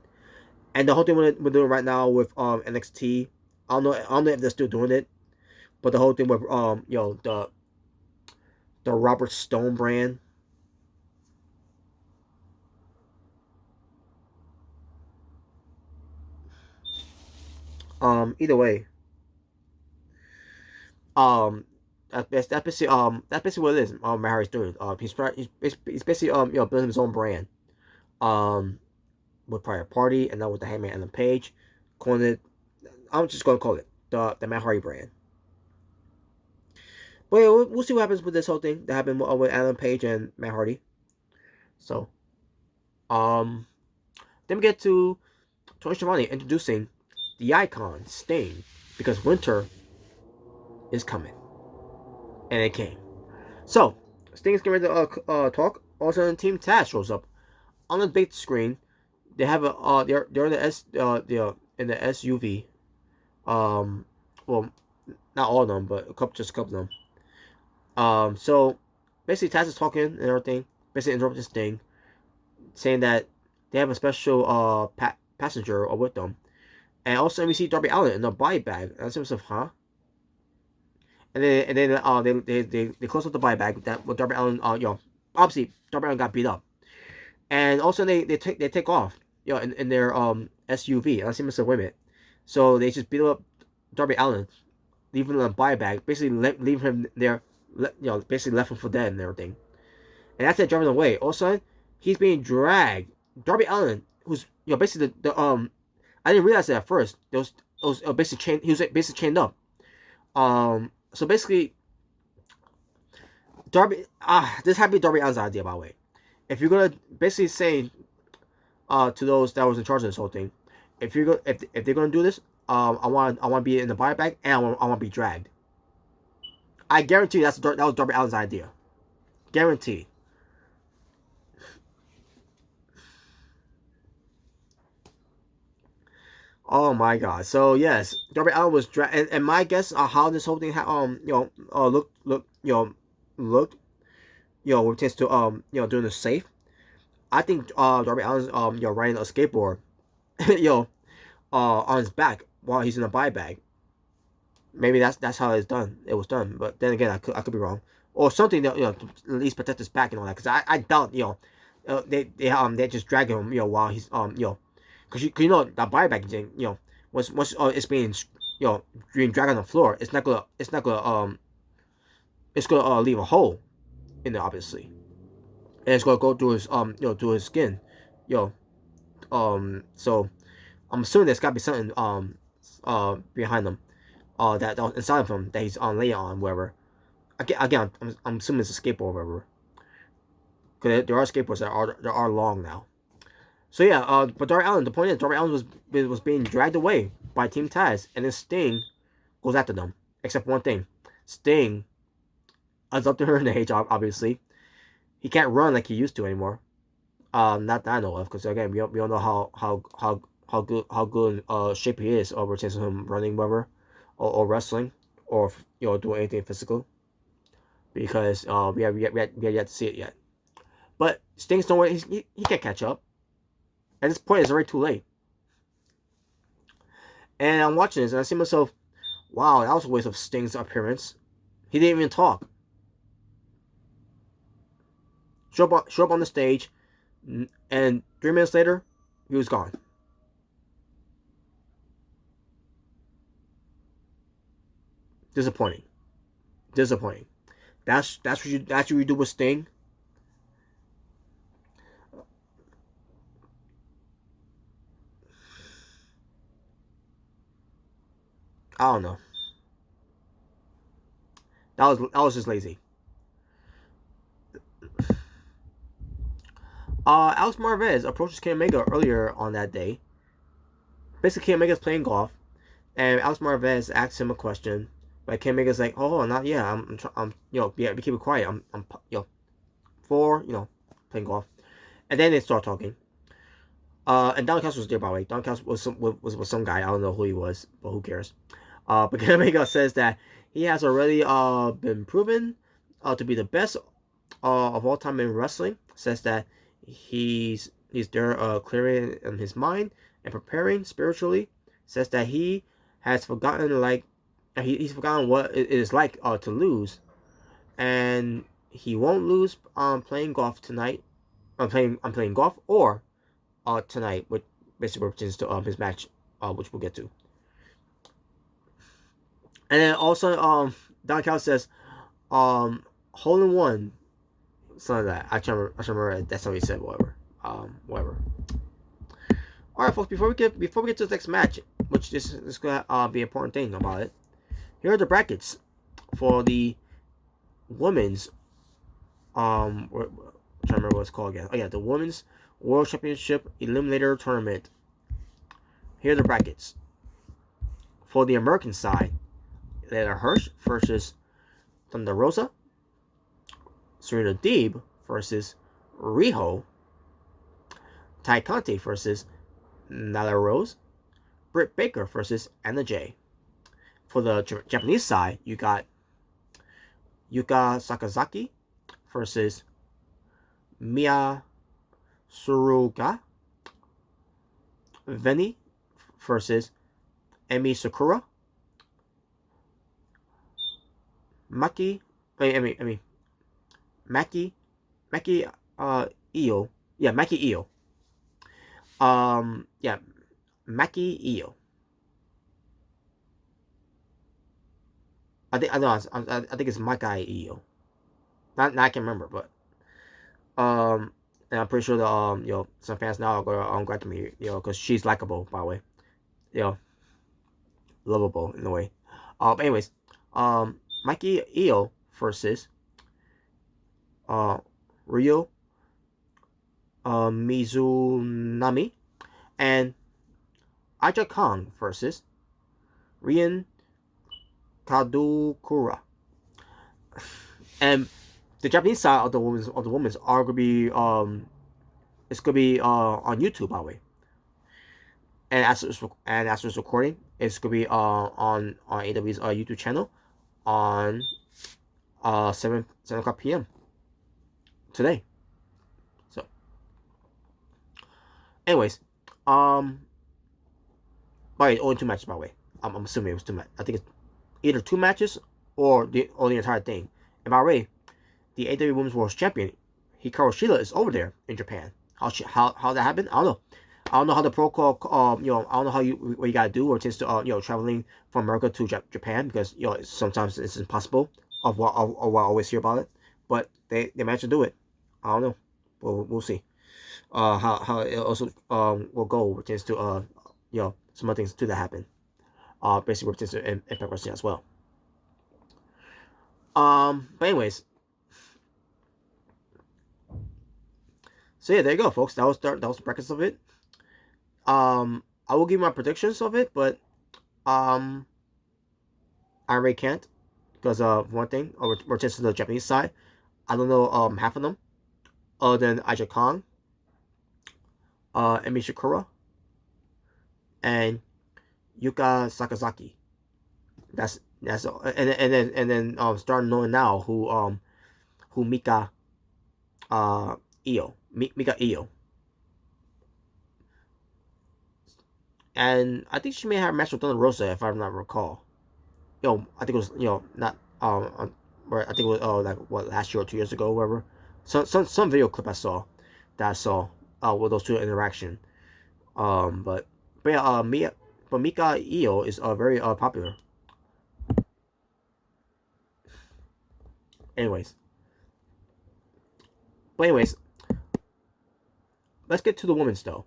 And the whole thing we're doing right now with NXT. I don't know if they're still doing it, but the whole thing with the Robert Stone brand. Either way. That's basically what it is. Matt Hardy's doing. He's basically building his own brand. With Private Party and now with the Hangman and the Page, calling it. I'm just gonna call it the Matt Hardy brand. But yeah, we'll see what happens with this whole thing that happened with Adam Page and Matt Hardy. So, then we get to Tony Schiavone introducing the icon Sting, because winter is coming, and it came. So Sting's getting ready to talk. Also, Team Taz shows up on the big screen. They have they're in the in the SUV. Well, not all of them, but just a couple of them. So basically Taz is talking and everything, basically interrupting Sting, saying that they have a special passenger with them. And also we see Darby Allin in a body bag. And I said to myself, huh? And then they close up the body bag that with Darby Allin, obviously Darby Allin got beat up. And also they take off, in their SUV. And I see myself, wait a minute. So they just beat up Darby Allin, leaving him in a body bag, basically leave him there, basically left him for dead and everything. And as they're driving away, all of a sudden he's being dragged. Darby Allin, who's basically the I didn't realize that at first. It was basically chained. He was basically chained up. So basically, This happy Darby Allin's idea, by the way. If you're gonna basically say to those that was in charge of this whole thing, if they're gonna do this, I want to be in the buyback and I want to be dragged. I guarantee that was Darby Allin's idea. Guaranteed. Oh my god. So yes, Darby Allin was dragged, and my guess how this whole thing looked with chance to doing the safe. I think Darby Allin's riding a skateboard on his back while he's in a buy bag. Maybe that's how it's done. It was done, but then again, I could be wrong, or something that to at least protect his back and all that. Because I doubt they just drag him while he's because you know that buy bag thing once it's being dragged on the floor, it's gonna leave a hole in there obviously, and it's gonna go through his through his skin, so I'm assuming there's gotta be something behind him that was inside of him that he's on laying on wherever. Again, I'm assuming it's a skateboard or whatever. Because there are skateboards that are long now. So yeah, but Darby Allin, the point is Darby Allin was being dragged away by Team Taz, and then Sting goes after them. Except one thing, Sting is up to her in age, obviously. He can't run like he used to anymore. Not that I know of, because again, we don't know how good shape he is over chance of him running, whatever, or wrestling, or doing anything physical. Because we have yet to see it yet. But Sting's nowhere. He can't catch up. At this point, it's already too late. And I'm watching this, and I see myself, wow, that was a waste of Sting's appearance. He didn't even talk. Show up on the stage, and 3 minutes later, he was gone. Disappointing. That's what you do with Sting. I don't know. That was just lazy. Alex Marvez approaches Kenny Omega earlier on that day. Basically, Kenny Omega's playing golf, and Alex Marvez asks him a question. But Kenny Omega's like, "Oh, not yet. I'm yeah, keep it quiet. I'm playing golf." And then they start talking. And Don Callis was there, by the way. Don Callis was some guy. I don't know who he was, but who cares? But Kenny Omega says that he has already been proven to be the best of all time in wrestling. Says that he's there clearing in his mind and preparing spiritually. Says that he has forgotten he's forgotten what it is like to lose, and he won't lose playing golf tonight. I'm playing golf or tonight, which basically pertains to his match, which we'll get to. And then also Don Callis says hole in one, something like that. I can't remember that's what he said. Whatever. All right, folks. Before we get to the next match, which this is gonna be an important thing about it. Here are the brackets for the women's I'm trying to remember what it's called again. Oh yeah, the Women's World Championship Eliminator Tournament. Here are the brackets. For the American side, Leila Hirsch versus Thunder Rosa. Serena Deeb versus Riho. Ty Conti versus Nyla Rose. Britt Baker versus Anna Jay. For the Japanese side, you got Yuka Sakazaki versus Mia Suruga. Veni versus Emi Sakura. Maki Io. Yeah, Maki Io. Yeah, Maki Io. I think it's Maki Io. Not I can remember, but and I'm pretty sure that some fans now are gonna grab to me, because she's likable, by the way, lovable in a way. But anyways, Mikey Io versus uh, Ryo Mizunami, and Aja Kong versus Rian Kadukura. And the Japanese side of the women's are gonna be it's gonna be on YouTube, by the way. And as it's recording, it's gonna be on AW's YouTube channel on 7 o'clock p.m. today. So, anyways, by the way, only 2 matches, by the way. I'm assuming it was 2 matches. I think it's either 2 matches or the entire thing. And by the way, the AEW Women's World Champion Hikaru Shida is over there in Japan. How that happened? I don't know. I don't know how the protocol. I don't know what you gotta do, or tends to traveling from America to Japan, because sometimes it's impossible. Of what I always hear about it, but they managed to do it. I don't know. We'll see. How it also will go pertains to some other things too that happen. Basically pertains to Impact Wrestling as well. But anyways, so yeah, there you go, folks. That was the breakfast of it. I will give my predictions of it, but I really can't, because one thing, or just to the Japanese side, I don't know half of them, other than Aja Kong, Emi Shikura, and Yuka Sakazaki. That's and then starting knowing now who Mika Mika Io. And I think she may have a match with Thunder Rosa, if I not recall. I think it was not I think it was like what, last year or 2 years ago, whatever. Some video clip I saw with those two interaction. But yeah, Mika Io is very popular. Anyways, let's get to the women's though.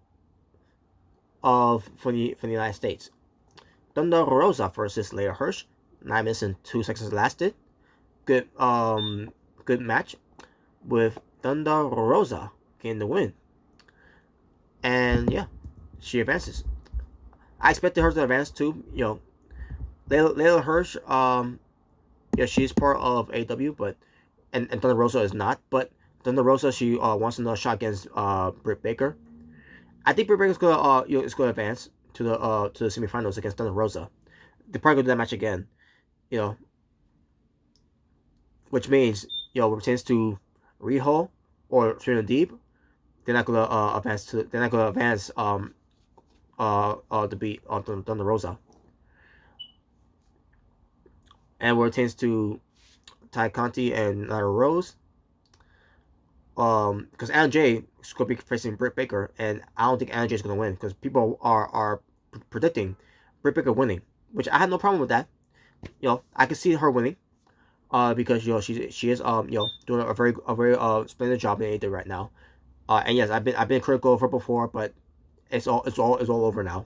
For the United States, Thunder Rosa versus Leia Hirsch. 9 minutes and 2 seconds lasted. Good match with Thunder Rosa getting the win. And yeah, she advances. I expected her to advance too. Leila Hirsch, she's part of AEW, but and Thunder Rosa is not. But Thunder Rosa, she wants another shot against Britt Baker. I think Britt Baker's gonna advance to the semifinals against Thunder Rosa. They're probably gonna do that match again. Which means pertains to Riho or Serena Deeb, they're not gonna advance to beat Thunder Rosa. And where it pertains to Ty Conti and Nyla Rose, because Anna Jay is gonna be facing Britt Baker, and I don't think Anna Jay is gonna win, because people are predicting Britt Baker winning, which I have no problem with that. I can see her winning, because she is doing a very splendid job in AEW right now. And yes, I've been critical of her before, but it's all over now.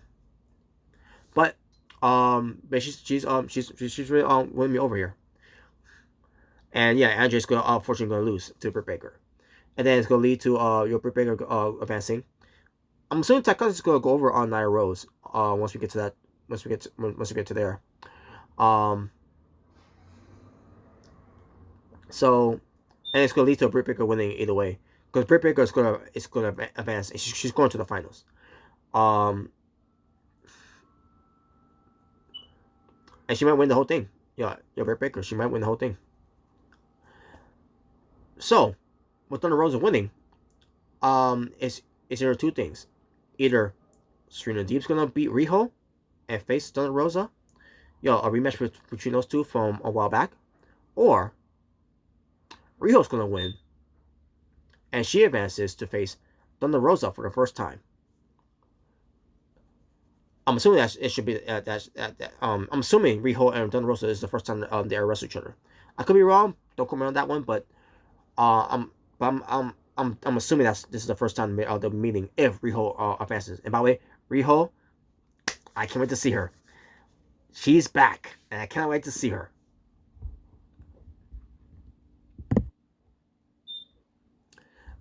But she's really winning me over here. And yeah, Andre's unfortunately gonna lose to Britt Baker, and then it's gonna lead to Britt Baker advancing. I'm assuming Taka's gonna go over on Nyla Rose. Once we get to that, once we get to there. So, and it's gonna lead to Britt Baker winning either way, because Britt Baker is gonna advance. She's going to the finals. And she might win the whole thing. Britt Baker, she might win the whole thing. So, with Thunder Rosa winning, is there two things? Either Serena Deeb's gonna beat Riho and face Thunder Rosa, a rematch between those two from a while back, or Riho's gonna win and she advances to face Thunder Rosa for the first time. I'm assuming that it should be I'm assuming Riho and Thunder Rosa is the first time they ever wrestle each other. I could be wrong. Don't quote me on that one, but I'm assuming this is the first time they're meeting if Riho advances. And by the way, Riho, I can't wait to see her. She's back, and I can't wait to see her.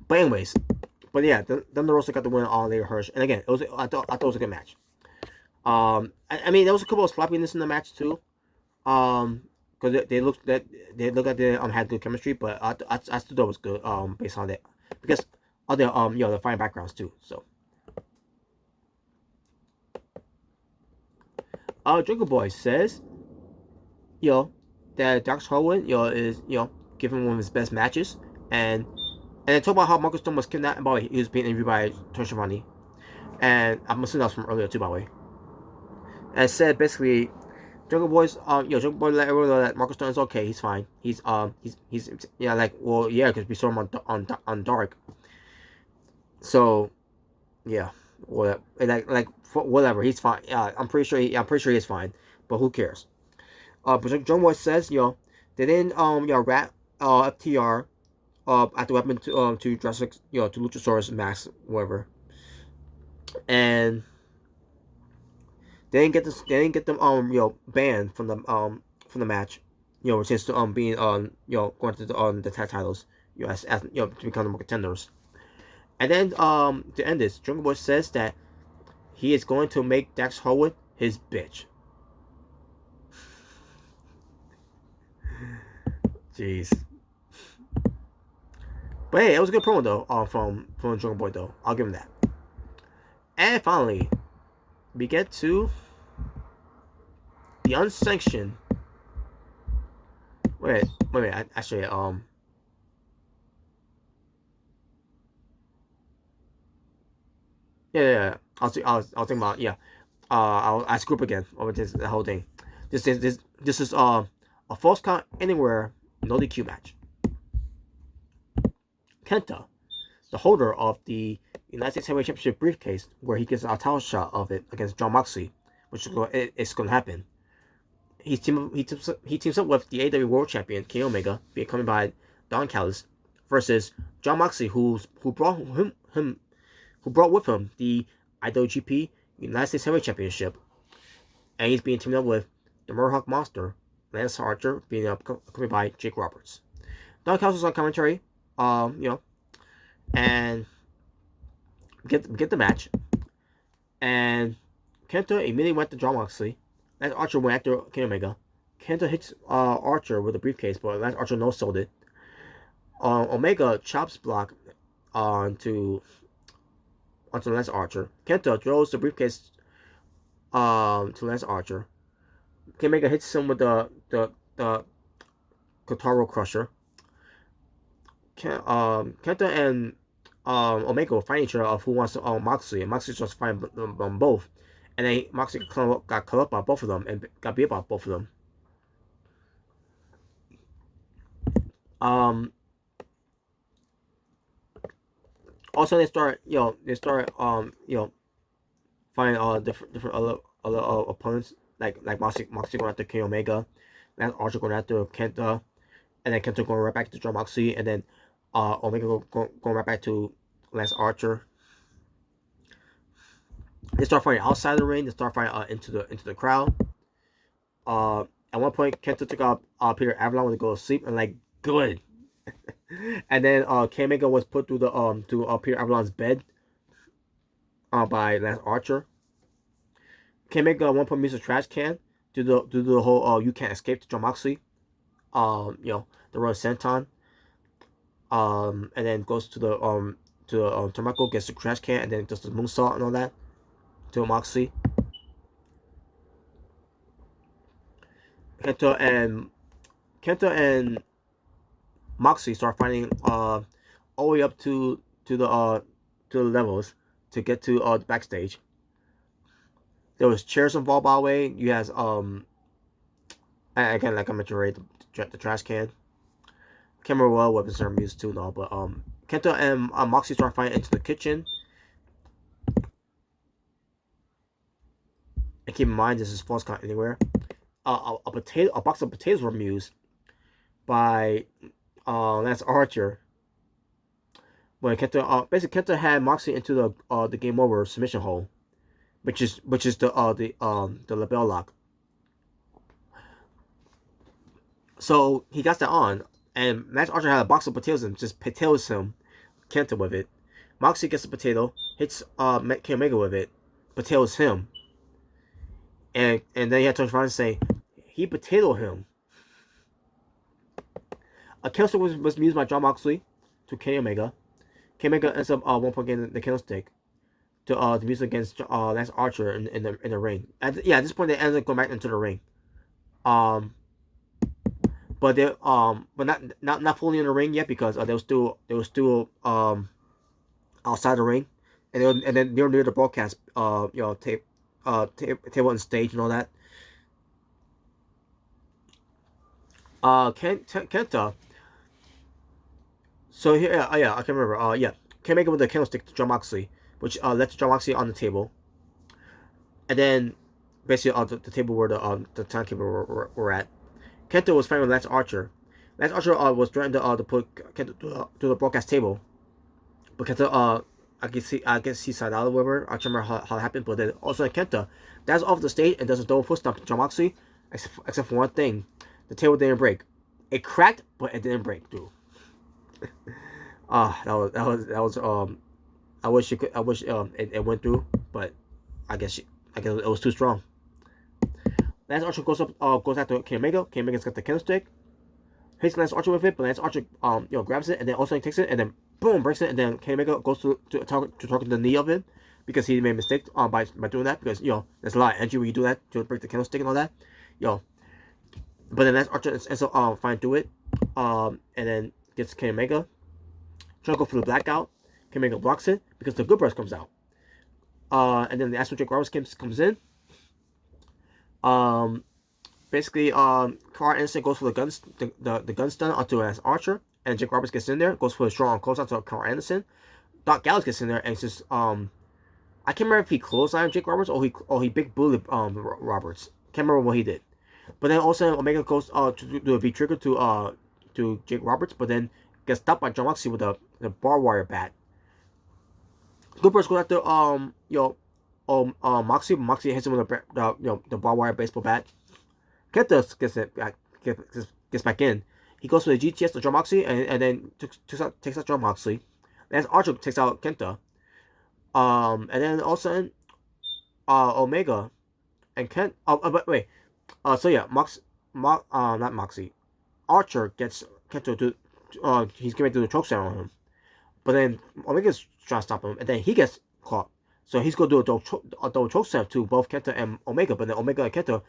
But anyways, but yeah, Thunder Rosa got the win on Lady Hirsch, and again, I thought it was a good match. I mean, there was a couple of sloppiness in the match too. Because they look like they had good chemistry, but I still thought it was good. Based on that, because other the fine backgrounds too. So, Jungle Boy says, you know, that Dax Harwood, is giving one of his best matches, and they talk about how Marcus Stone was kidnapped. And by the way, he was being interviewed by Tony Schiavone, and I'm assuming that was from earlier too. By the way, and said basically, Jungle Boy let everyone know that Marcus Stone is okay. He's fine. He's yeah, like, well, yeah, because we saw him on Dark. So yeah, whatever. Whatever. He's fine. Yeah, I'm pretty sure he's fine. But who cares? But John Boy says, they didn't rat FTR at the weapon to Jurassic, to Luchasaurus Max, whatever, and they didn't get them banned from the match, since being going to the tag titles, as to become the contenders. And then to end this, Jungle Boy says that he is going to make Dax Harwood his bitch. Jeez. But hey, it was a good promo though, from Jungle Boy though. I'll give him that. And finally, we get to the unsanctioned. Wait a minute. Actually, yeah. I was thinking about, yeah. I screw up again over the whole thing. This is a false count anywhere, no DQ match. Kenta, the holder of the United States Heavyweight Championship briefcase, where he gets a title shot of it against Jon Moxley, which is going to happen. He teams up with the AEW World Champion Kenny Omega, being coming by Don Callis, versus Jon Moxley, who brought with him the IWGP United States Heavyweight Championship, and he's being teamed up with the Mohawk Monster, Lance Archer, being accompanied by Jake Roberts. Don Callis was on commentary, and get the match, and Kenta immediately went to Jon Moxley. Lance Archer went after Kenny Omega. Kenta hits Archer with a briefcase, but Lance Archer no-sold it. Omega chops block onto Lance Archer. Kenta throws the briefcase to Lance Archer. Kenny Omega hits him with the Kotaro Crusher. Kenta and Omega find each other of who wants to Moxley, and Moxley starts fighting them both. And then Moxley got cut up by both of them and got beat by both of them. Also they start finding different other opponents, like Moxley going after Kenny Omega, and Archer going after Kenta, and then Kenta going right back to Jon Moxley, and then Omega going right back to Lance Archer. They start fighting outside the ring. They start fighting into the crowd. At one point, Kenta took out Peter Avalon when they go to sleep, and like, good. And then Kenny Omega was put through the to Peter Avalon's bed by Lance Archer. Kenny Omega at one point meets a trash can do the whole you can't escape to Jon Moxley. The Royal Senton. And then goes to the Tomako, gets the trash can, and then does the moonsault and all that to Moxley. Kenta and Moxley start fighting all the way up to the levels to get to the backstage. There was chairs involved, by the way. You has again, like I mentioned already, the trash can. Can't remember what weapons are used too, no, but Kenta and Moxley start fighting into the kitchen. And keep in mind, this is false count anywhere. A box of potatoes were used by Lance Archer. When Kenta basically Kenta had Moxley into the game over submission hole, which is the label lock. So he got that on, and Lance Archer had a box of potatoes and just potatoes him Kenta with it. Moxley gets the potato, hits Kenny Omega with it, potatoes him, and then he had to turn around and say he potatoed him. A candlestick was used by John Moxley to Kenny Omega. Kenny Omega ends up 1 point getting the candlestick to use against Lance Archer in the ring. At this point they ended up going back into the ring. But they not fully in the ring yet because they were still outside the ring, and then they were near the broadcast table and stage and all that. Kenta. So here, I can't remember. Kenny Omega with the candlestick to John Moxley, which led to John Moxley on the table, and then basically the table where the timekeeper were at. Kenta was fighting with Lance Archer. Lance Archer was trying to put Kenta to the broadcast table, but Kenta I guess he side out or whatever. I can't remember how it happened, but then also Kenta that's off the stage and does a double foot stomp to John Moxley, except for one thing, the table didn't break. It cracked, but it didn't break, dude. That was I wish it went through, but I guess it was too strong. Lance Archer goes after Kenny Omega. Kenny Omega's got the candlestick, hits Lance Archer with it, but Lance Archer grabs it and then also he takes it and then boom breaks it, and then Kenny Omega goes to talking the knee of it because he made a mistake by doing that, because there's a lot of energy when you do that to break the candlestick and all that, But then Lance Archer ends up flying through it, and then gets Kenny Omega. Trying to go for the blackout. Kenny Omega blocks it because the Good Brothers comes out. And then the Astro Jake Roberts comes in. Basically, Carl Anderson goes for the gun stun onto Lance Archer, and Jake Roberts gets in there, goes for a strong close onto Carl Anderson. Doc Gallows gets in there and it's just I can't remember if he clotheslined Jake Roberts or he big bullied Roberts. Can't remember what he did. But then also Omega goes to do a V trigger to Jake Roberts, but then gets stopped by John Moxley with the barbed wire bat. Good Brothers goes after Moxley. Moxley hits him with the barbed wire baseball bat. Kenta gets back in. He goes for the GTS to John Moxley and then takes out John Moxley. Lance Archer takes out Kenta. And then all of a sudden, Omega and Kent. But wait. So yeah, not Moxley. Archer gets Kenta to. He's getting to do the choke slam on him, but then Omega's trying to stop him, and then he gets caught. So he's gonna do a double choke slam to both Kenta and Omega, but then Omega and Kenta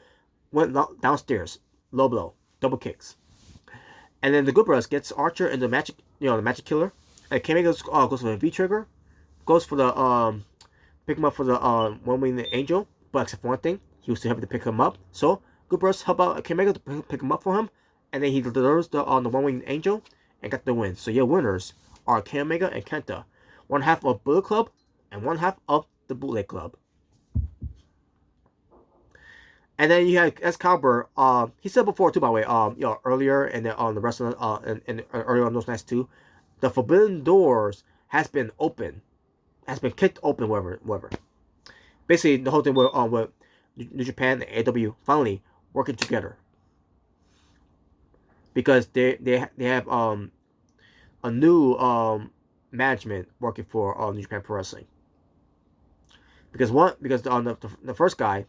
went downstairs, low blow, double kicks, and then the Good Brothers gets Archer and the magic killer, and Kenny goes for the V trigger, goes for the pick him up for the one winged angel, but except for one thing, he was too heavy to pick him up. So Good Brothers help out Kenny to pick him up for him, and then he delivers the one winged angel and got the win. So your winners are Kenny Omega and Kenta, one half of Bullet Club and one half of the Bootleg Club. And then you had Excalibur. He said before too, by the way. Earlier and then on the rest of and earlier on those nights too, the Forbidden Doors has been kicked open, whatever. Basically, the whole thing with New Japan and AEW finally working together, because they have a new management working for New Japan Pro Wrestling. Because the first guy,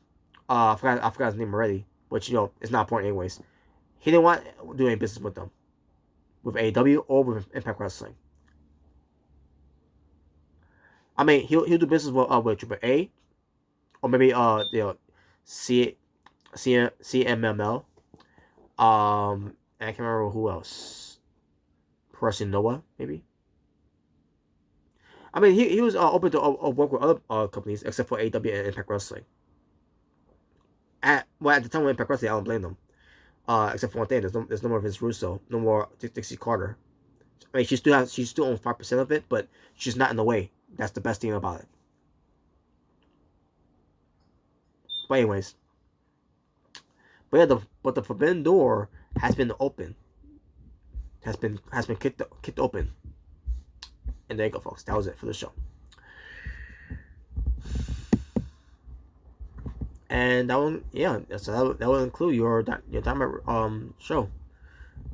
I forgot his name already, which is not important anyways. He didn't want to do any business with them, with AEW or with Impact Wrestling. I mean, he'll do business with Triple A, or maybe CMML. And I can't remember who else. Pro Noah, maybe. I mean, he was open to work with other companies except for AEW and Impact Wrestling. At the time of Impact Wrestling, I don't blame them. Except for one thing, there's no more Vince Russo, no more Dixie Carter. I mean, she still owns 5% of it, but she's not in the way. That's the best thing about it. But anyways, the Forbidden Door has been open. Has been kicked open. And there you go, folks. That was it for the show. And that one, so that will include your Dynamite show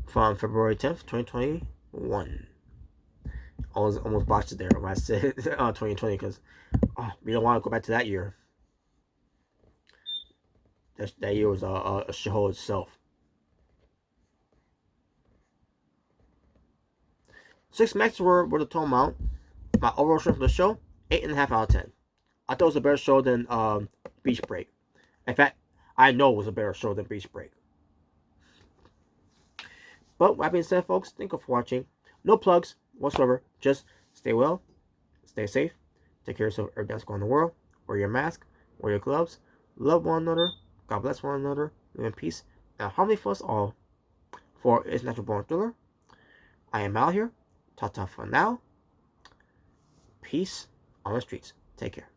from February 10th, 2021. almost botched it there when I said 2020 because we don't want to go back to that year. That year was a shithole itself. 6 matches were the total amount. My overall rating for the show, 8.5 out of 10. I thought it was a better show than Beach Break. In fact, I know it was a better show than Beach Break. But with that being said, folks, thank you for watching. No plugs whatsoever. Just stay well, stay safe, take care of yourself every that's going in the world. Wear your mask, wear your gloves, love one another, God bless one another, live in peace, and harmony for us all. For It's Natural Born Thriller, I am out here. Ta-ta for now. Peace on the streets. Take care.